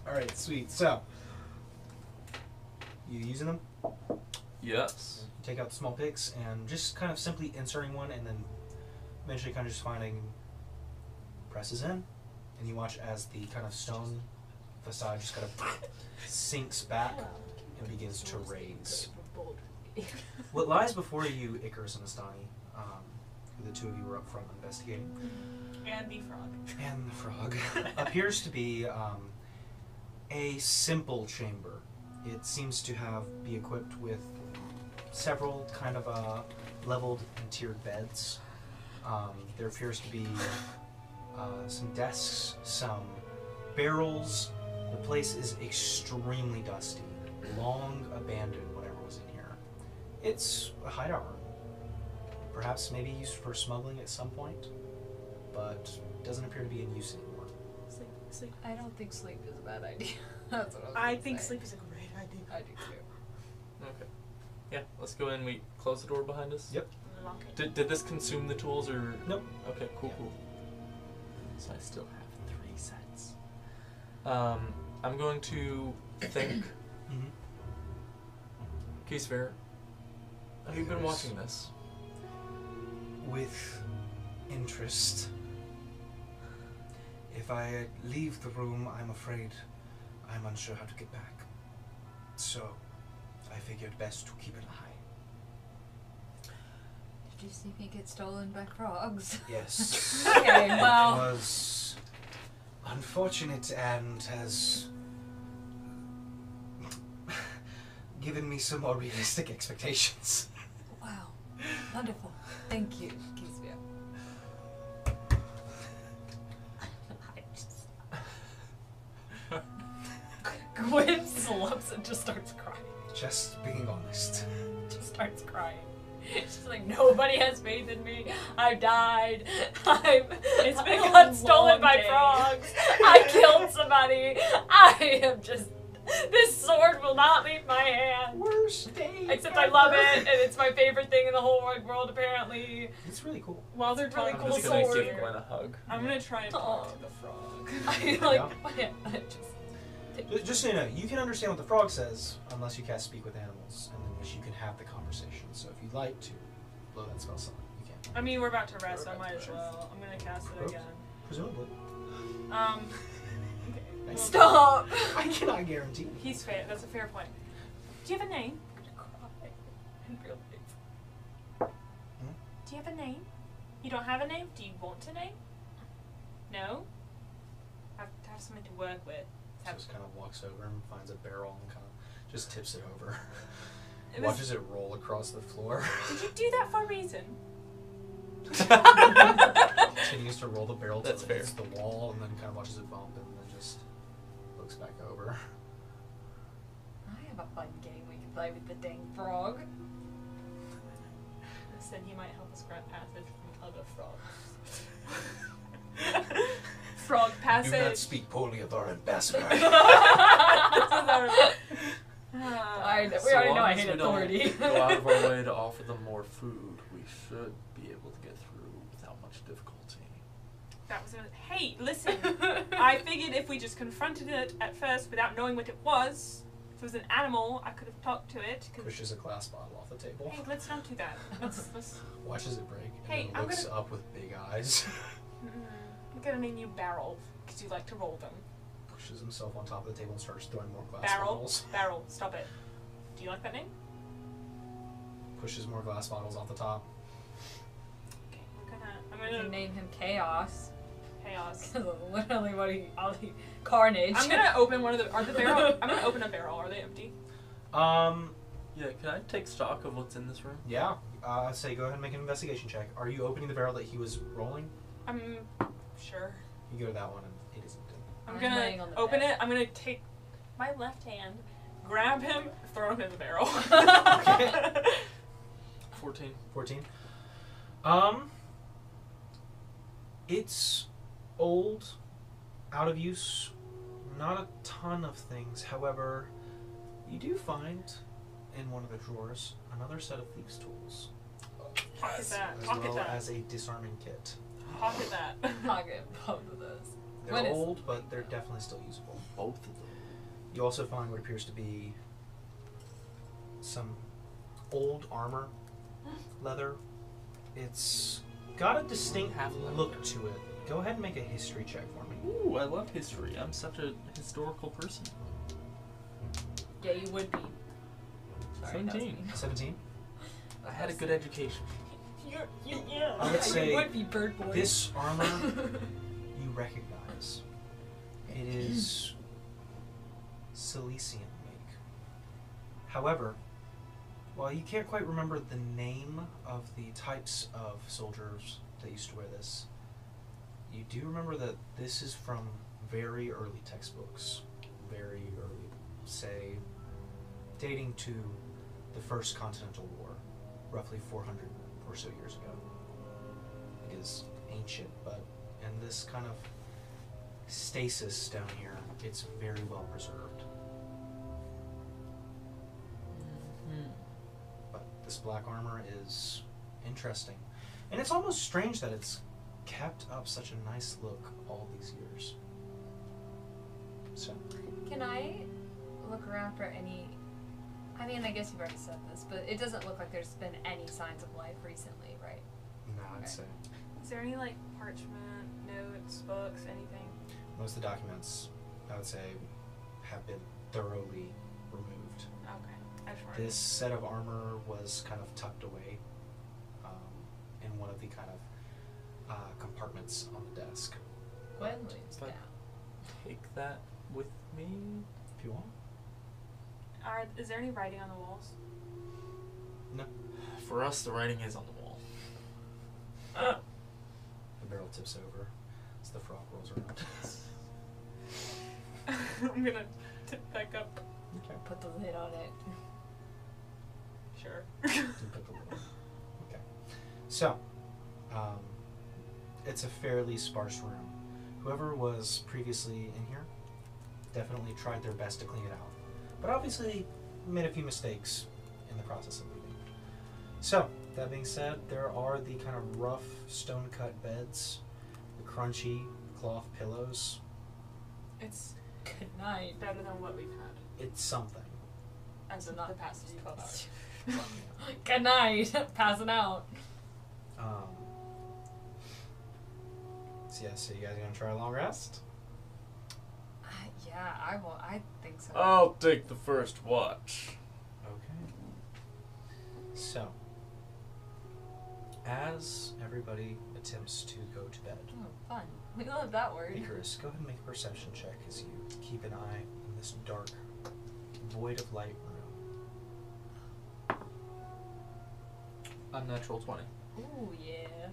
Alright, sweet. So, you using them? Yes. You take out the small picks and just kind of simply inserting one and then eventually kind of just finding presses in, and you watch as the kind of stone facade just kind of sinks back and begins to raise. What lies before you, Icarus and Astani, who the two of you were up front investigating, And the frog. and the frog, appears to be a simple chamber. It seems to be equipped with several kind of leveled and tiered beds. There appears to be some desks, some barrels. The place is extremely dusty, long abandoned, whatever was in here. It's a hideout room. Perhaps maybe used for smuggling at some point, but doesn't appear to be in use anymore. Sleep. I don't think sleep is a bad idea. That's what I was I gonna think say. sleep is a great idea. I do too. Okay. Yeah, let's go in. We close the door behind us? Yep. Lock it. Did this consume the tools or? Nope. Okay, cool, Yeah. cool. So I still have 3 sets. I'm going to think. Keysfair, have you been watching this? With interest. If I leave the room, I'm afraid I'm unsure how to get back. So, I figured best to keep an eye. Did you see me get stolen by frogs? Yes. Okay, It well. was unfortunate and has given me some more realistic expectations. Wow. Wonderful. Thank you, Keysville. Gwen slumps and just starts crying. Just being honest. Just starts crying. She's like, nobody has faith in me. I died. I got stolen long by day. frogs. I killed somebody. I am just. This sword will not leave my hand. Worst day. Except I love it, and it's my favorite thing in the whole wide world, apparently. It's really cool. While they're It's really talking I'm cool just gonna sword. give Gwen a hug. I'm gonna try and talk Aw. to the frog. I like, Just so you know, you can understand what the frog says unless you cast Speak with Animals, and then which you can have the conversation. So if you'd like to blow that spell something, you can. I mean, we're about to rest, so I We're about might to as well. I'm gonna cast it Oops. again. Presumably. Okay. Stop! I cannot guarantee. He's fair. That's a fair point. Do you have a name? In real life. Do you have a name? You don't have a name? Do you want a name? No? Have to have something to work with. So just kind of walks over and finds a barrel and kind of Just tips it over. It was- Watches it roll across the floor. Did you do that for a reason? Continues to roll the barrel That's till it fair. hits the wall, and then kind of watches it bump, and then just looks back over. I have a fun game we can play with the dang frog. Listen, he might help us grant passage from other frogs. Frog passage. Do not speak poorly of our ambassador. This is our- We So already long know I as hate we don't authority. go out of our way to offer them more food, we should be able to get through without much difficulty. That was hey, listen. I figured if we just confronted it at first without knowing what it was, if it was an animal, I could have talked to it. Pushes a glass bottle off the table. Hey, let's not do that. Let's Watches it break, and Hey, then I'm looks gonna- up with big eyes. I'm gonna name you Barrel, because you like to roll them. Pushes himself on top of the table and starts throwing more glass Barrel, bottles. Barrel, stop it. Do you like that name? Pushes more glass bottles off the top. Okay, I'm You gonna can name him Chaos. Chaos. Literally, all the carnage. I'm gonna open one of the. Are the barrel? I'm gonna open a barrel. Are they empty? Yeah, can I take stock of what's in this room? Yeah. Say, go ahead and make an investigation check. Are you opening the barrel that he was rolling? I'm sure. You go to that one, and it isn't. I'm I'm gonna laying on the open bed. it. I'm gonna take my left hand, grab him, throw him in the barrel. Okay. 14. 14. It's old, out of use, not a ton of things. However, you do find in one of the drawers another set of thieves' tools, Pocket that. as Pocket well that. as a disarming kit. Pocket that. I'll get both of those. They're What is- old, but they're definitely still usable. Both of them. You also find what appears to be some old armor, leather. It's got a distinct Half leather. look to it. Go ahead and make a history check for me. Ooh, I love history. I'm such a historical person. Yeah, you would be. Sorry, that was 17. me. 17. I had a good education. Yeah. I would Yeah, say you would be bird boy. This armor you recognize. It is Cilician make. However, while you can't quite remember the name of the types of soldiers that used to wear this, you do remember that this is from very early textbooks. Very early, say, dating to the First Continental War, roughly 400 or so years ago. It is ancient, but in this kind of stasis down here, it's very well preserved. But this black armor is interesting. And it's almost strange that it's kept up such a nice look all these years. So, Can I look around for any? I mean, I guess you've already said this, but it doesn't look like there's been any signs of life recently, right? no, I'd Okay. say Is there any like parchment, notes, books, anything? most of the documents, I would say, have been thoroughly removed. Okay. I just wanted This set of armor was kind of tucked away in one of the kind of compartments on the desk. Gwen leans But- down. Take that with me. If you want. Is there any writing on the walls? No. For us, the writing is on the wall. The barrel tips over as the frog rolls around. I'm gonna tip back up. Okay. Put the lid on it. Sure. You put the lid on. Okay. So, it's a fairly sparse room. Whoever was previously in here definitely tried their best to clean it out. But obviously made a few mistakes in the process of leaving. So, that being said, there are the kind of rough stone-cut beds, the crunchy cloth pillows. It's Good night. better than what we've had. It's something. As in the past 12 hours. Good night. Passing out. So yeah, so you guys gonna try a long rest? Yeah, I will. I think so. I'll take the first watch. Okay. So, as everybody attempts to go to bed, Oh, fun. We love that word. Icarus, go ahead and make a perception check as you keep an eye on this dark void of light room. Unnatural 20. Ooh, yeah.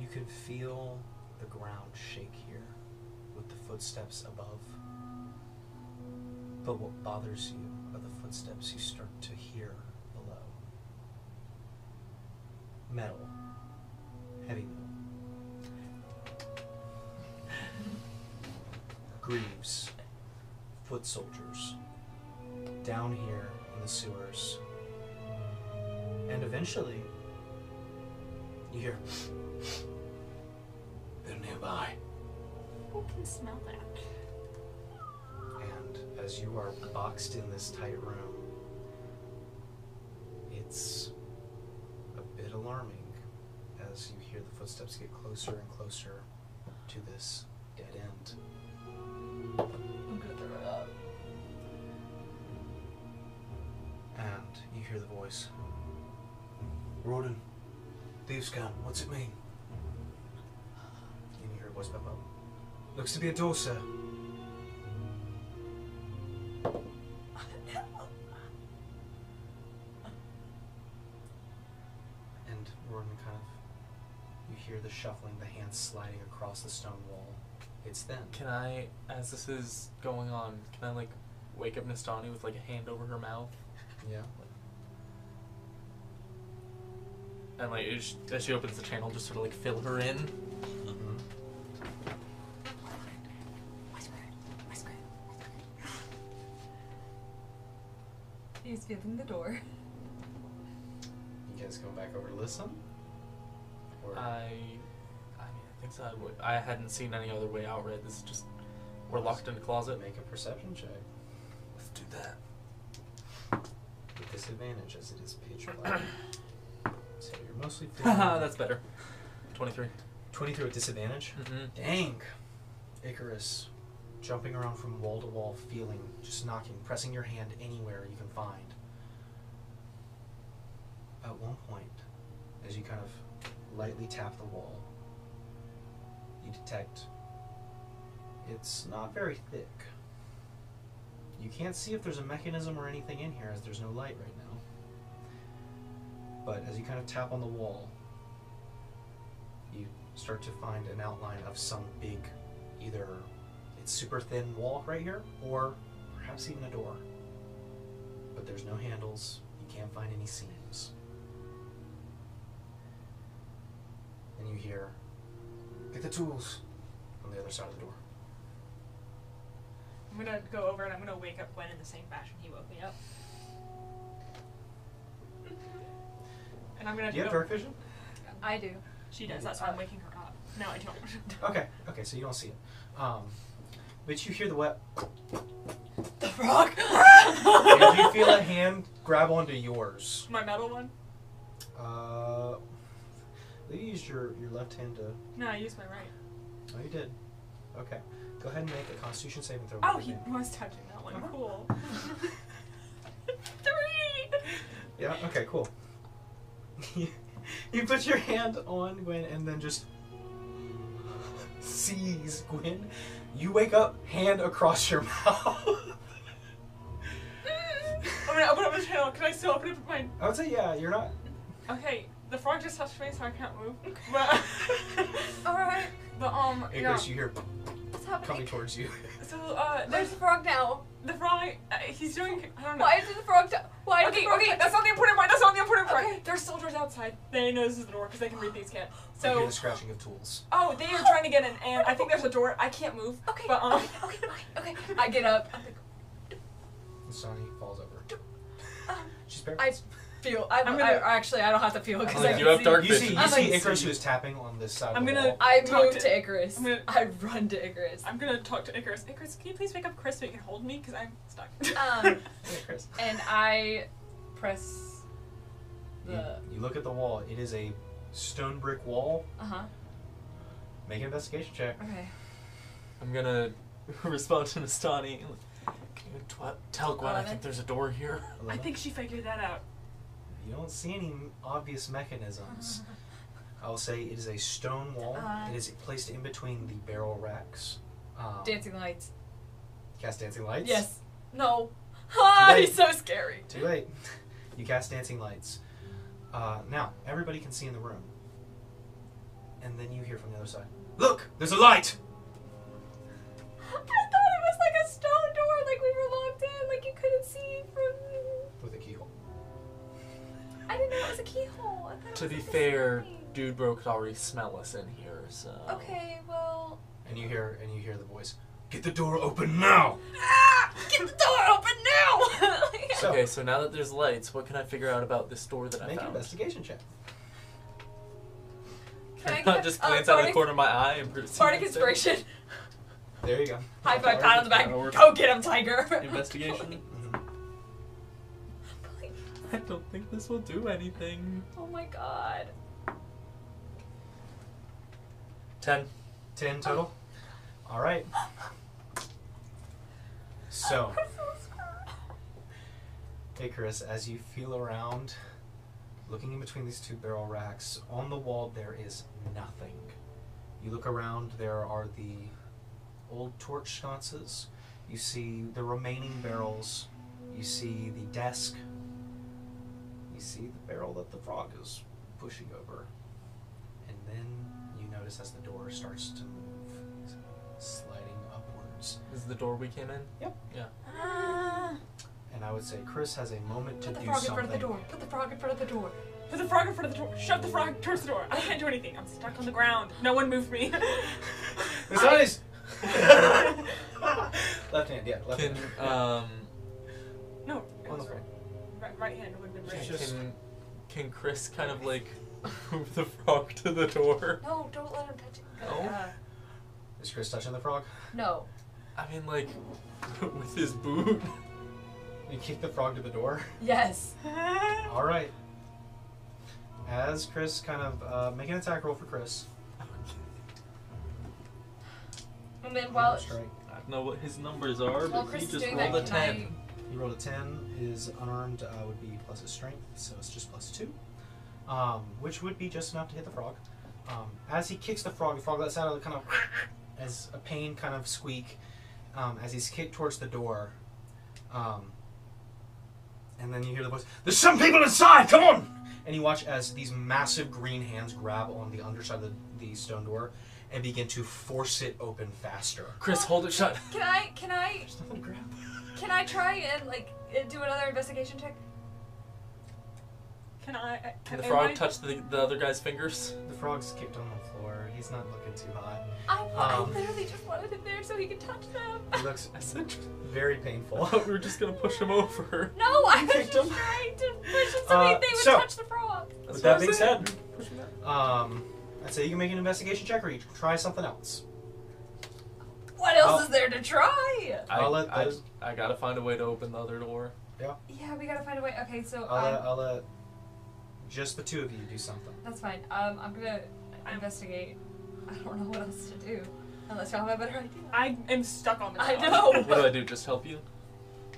You can feel the ground shake here with the footsteps above. But what bothers you are the footsteps you start to hear below. Metal. Heavy metal. Grieves. Foot soldiers. Down here in the sewers. And eventually, you hear... They're nearby. Who can smell that? And as you are boxed in this tight room, it's a bit alarming as you hear the footsteps get closer and closer to this dead end. I'm gonna throw it up. And you hear the voice. Roden, thieves' scan, what's it mean? And you hear a voice pop up. Looks to be a door, sir. And Roden kind of, you hear the shuffling, the hands sliding across the stone wall. It's them. Can I, as this is going on, can I like wake up Nastani with like a hand over her mouth? Yeah. And like as she opens the channel, just sort of like fill her in. Mm-hmm. He's feeling the door. You guys going back over to listen? Or I mean, I think so. I hadn't seen any other way out, right? This is just, we're locked in a closet. make a perception check. Let's do that. With disadvantage as it is pitch black. So you're mostly Haha, that's better. 23. 23 with disadvantage? Mm-hmm. Dang! Icarus, jumping around from wall to wall, feeling, just knocking, pressing your hand anywhere you can find. At one point, as you kind of lightly tap the wall, you detect it's not very thick. You can't see if there's a mechanism or anything in here as there's no light right now. But as you kind of tap on the wall, you start to find an outline of some big, either it's super thin wall right here, or perhaps even a door. But there's no handles, you can't find any seams. And you hear, get the tools, on the other side of the door. I'm gonna go over and I'm gonna wake up Gwen in the same fashion he woke me up. And I'm gonna Do you have dark vision? I do. She does, that's why I'm waking her up. No, I don't. Okay, so you don't see it. But you hear the wet, The frog! and you feel a hand grab onto yours. My metal one? You used your left hand to... No, I used my right. Oh, you did. Okay. Go ahead and make a Constitution saving throw. Oh, with he your name. was touching that one. Uh-huh. Cool. 3! Yeah, okay, cool. You put your hand on Gwen and then just seize Gwen. You wake up, hand across your mouth. I'm gonna open up the channel. Can I still open up my... I would say, yeah, you're not... Okay, the frog just touched me, so I can't move. But... Alright. But, Hey, yeah. Grace, you hear What's happening? coming towards you. So, There's the frog now. the frog, he's doing, I don't know. Why did the frog Why did Okay, the frog okay, that's not the important part. That's not the important part. Okay. There's soldiers outside. They know this is the door because they can read these can't. You hear So, the scratching of tools. oh, they are trying to get in, and I think there's a door. I can't move. Okay, But, okay. I get up. I'm like, Sonny falls over. um, She's paralyzed. I'm gonna- actually, I don't have to feel because Oh, I yeah. can You have see. dark You see, vision. you I'm see like- Icarus who is tapping on this side I'm of the gonna- wall. I Talk move to- to Icarus. I'm gonna- I run to Icarus. I'm gonna talk to Icarus. Icarus, can you please wake up Chris so you can hold me? Because I'm stuck. Hey, Chris. And I press the. You look at the wall. It is a stone brick wall. Uh-huh. Make an investigation check. Okay. I'm gonna respond to Nastani. Can you tell Gwen I 11. think there's a door here? I think she figured that out. You don't see any obvious mechanisms. I'll say it is a stone wall. It is placed in between the barrel racks. Dancing lights. Cast dancing lights. Yes. No. Ah, late. he's so scary. Too late. You cast dancing lights. Now, everybody can see in the room. And then you hear from the other side, look, there's a light! I thought it was like a stone door, like we were locked in, like you couldn't see from... With a keyhole. I didn't know it was a keyhole. I thought it To was be like a fair, ceiling. Dude Bro could already smell us in here, so. Okay, well... And you hear the voice, get the door open now! Ah! Get the door open now! So, Okay, so now that there's lights, what can I figure out about this door that I make an found? investigation check. Can I Not get just glance out of the Bardic- corner of my eye and see Bardic what's inspiration. There you go. High five, pat on the back. That'll work. Go get him, Tiger. there. Investigation? Mhm. Please. I don't think this will do anything. Oh my god. 10. 10 total? Alright. So, I'm so scared. hey Chris, as you feel around, looking in between these two barrel racks, on the wall there is nothing. You look around, there are the old torch sconces. You see the remaining barrels. You see the desk. You see the barrel that the frog is pushing over. And then you notice as the door starts to move, sliding upwards. Is the door we came in? Yep. Yeah. Ah. And I would say Chris has a moment to Put the do frog in something. front of the door. Put the frog in front of the door. Put the frog in front of the door. Shove the frog towards the door. I can't do anything. I'm stuck on the ground. No one moved me. His eyes! Left hand, yeah. Left Can, hand. No. It On was the front. right hand would have been right. Just- can Chris kind of like move the frog to the door? No, don't let him touch it. No? Is Chris touching the frog? No. I mean, like, with his boot. You kick the frog to the door? Yes. Alright. As Chris kind of, make an attack roll for Chris. And then while Strike. I don't know what his numbers are, while but Chris he is just doing rolled that, a can 10. He rolled a 10. His unearned would be plus his strength, so it's just plus 2. Which would be just enough to hit the frog. As he kicks the frog lets out a kind of as a pain kind of squeak as he's kicked towards the door. And then you hear the voice, "There's some people inside! Come on!" And you watch as these massive green hands grab on the underside of the stone door and begin to force it open faster. Chris, hold it shut. can I There's nothing to grab. can I try and like do another investigation check? Can I? Can the am frog I- touch the other guy's fingers? The frog's kicked on the floor. He's not looking too hot. I literally just wanted him there so he could touch them. He looks I said, very I painful. thought we were just gonna push him over. No, I was kicked just him? trying to push it so they would so- touch the frog. That's With what that I being said. said, Push him back. I'd say you can make an investigation check or you can try something else. What else I'll- is there to try? I'll let those- I gotta find a way to open the other door. Yeah, we gotta find a way. Okay, so I'll let just the two of you do something. that's fine. I'm gonna investigate. I don't know what else to do unless y'all have a better idea. I am stuck on the I ground. know. What do I do? Just help you?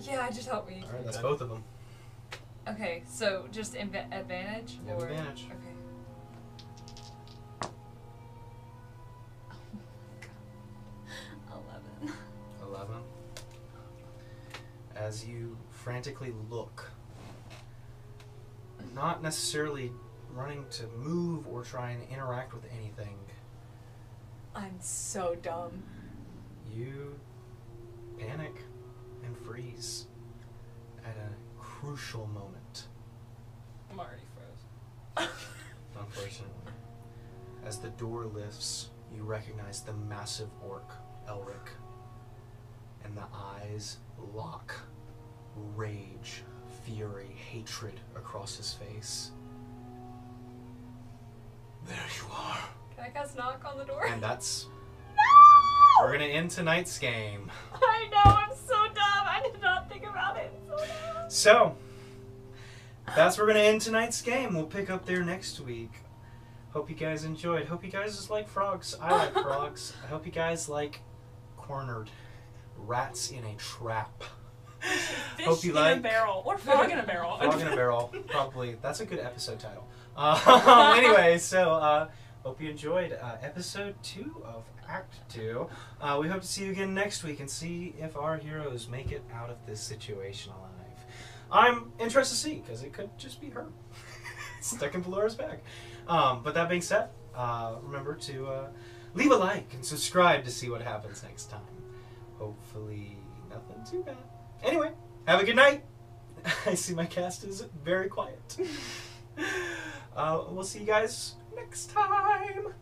Yeah, just help me. All right, that's Okay. both of them. Okay, so just advantage You have or advantage. Okay. Oh my god. 11. 11. As you frantically look, not necessarily running to move or try and interact with anything, I'm so dumb. you panic and freeze at a crucial moment, I'm already froze. unfortunately. As the door lifts, you recognize the massive orc, Elric, and the eyes lock. Rage, fury, hatred across his face. There you are. Can I cast knock on the door? And that's... No! We're gonna end tonight's game. I know, I'm so dumb. I did not think about it. So dumb. So, that's where we're gonna end tonight's game. We'll pick up there next week. Hope you guys enjoyed. Hope you guys just like frogs. I like frogs. I hope you guys like cornered rats in a trap. Fish Hope you in like- a barrel. Or frog in a barrel. Frog in a barrel. Probably. That's a good episode title. Anyway, so hope you enjoyed episode 2 of Act 2. We hope to see you again next week and see if our heroes make it out of this situation alive. I'm interested to see, because it could just be her. Stuck in Valora's bag. But that being said, remember to leave a like and subscribe to see what happens next time. Hopefully nothing too bad. Anyway, have a good night. I see my cast is very quiet. We'll see you guys next time.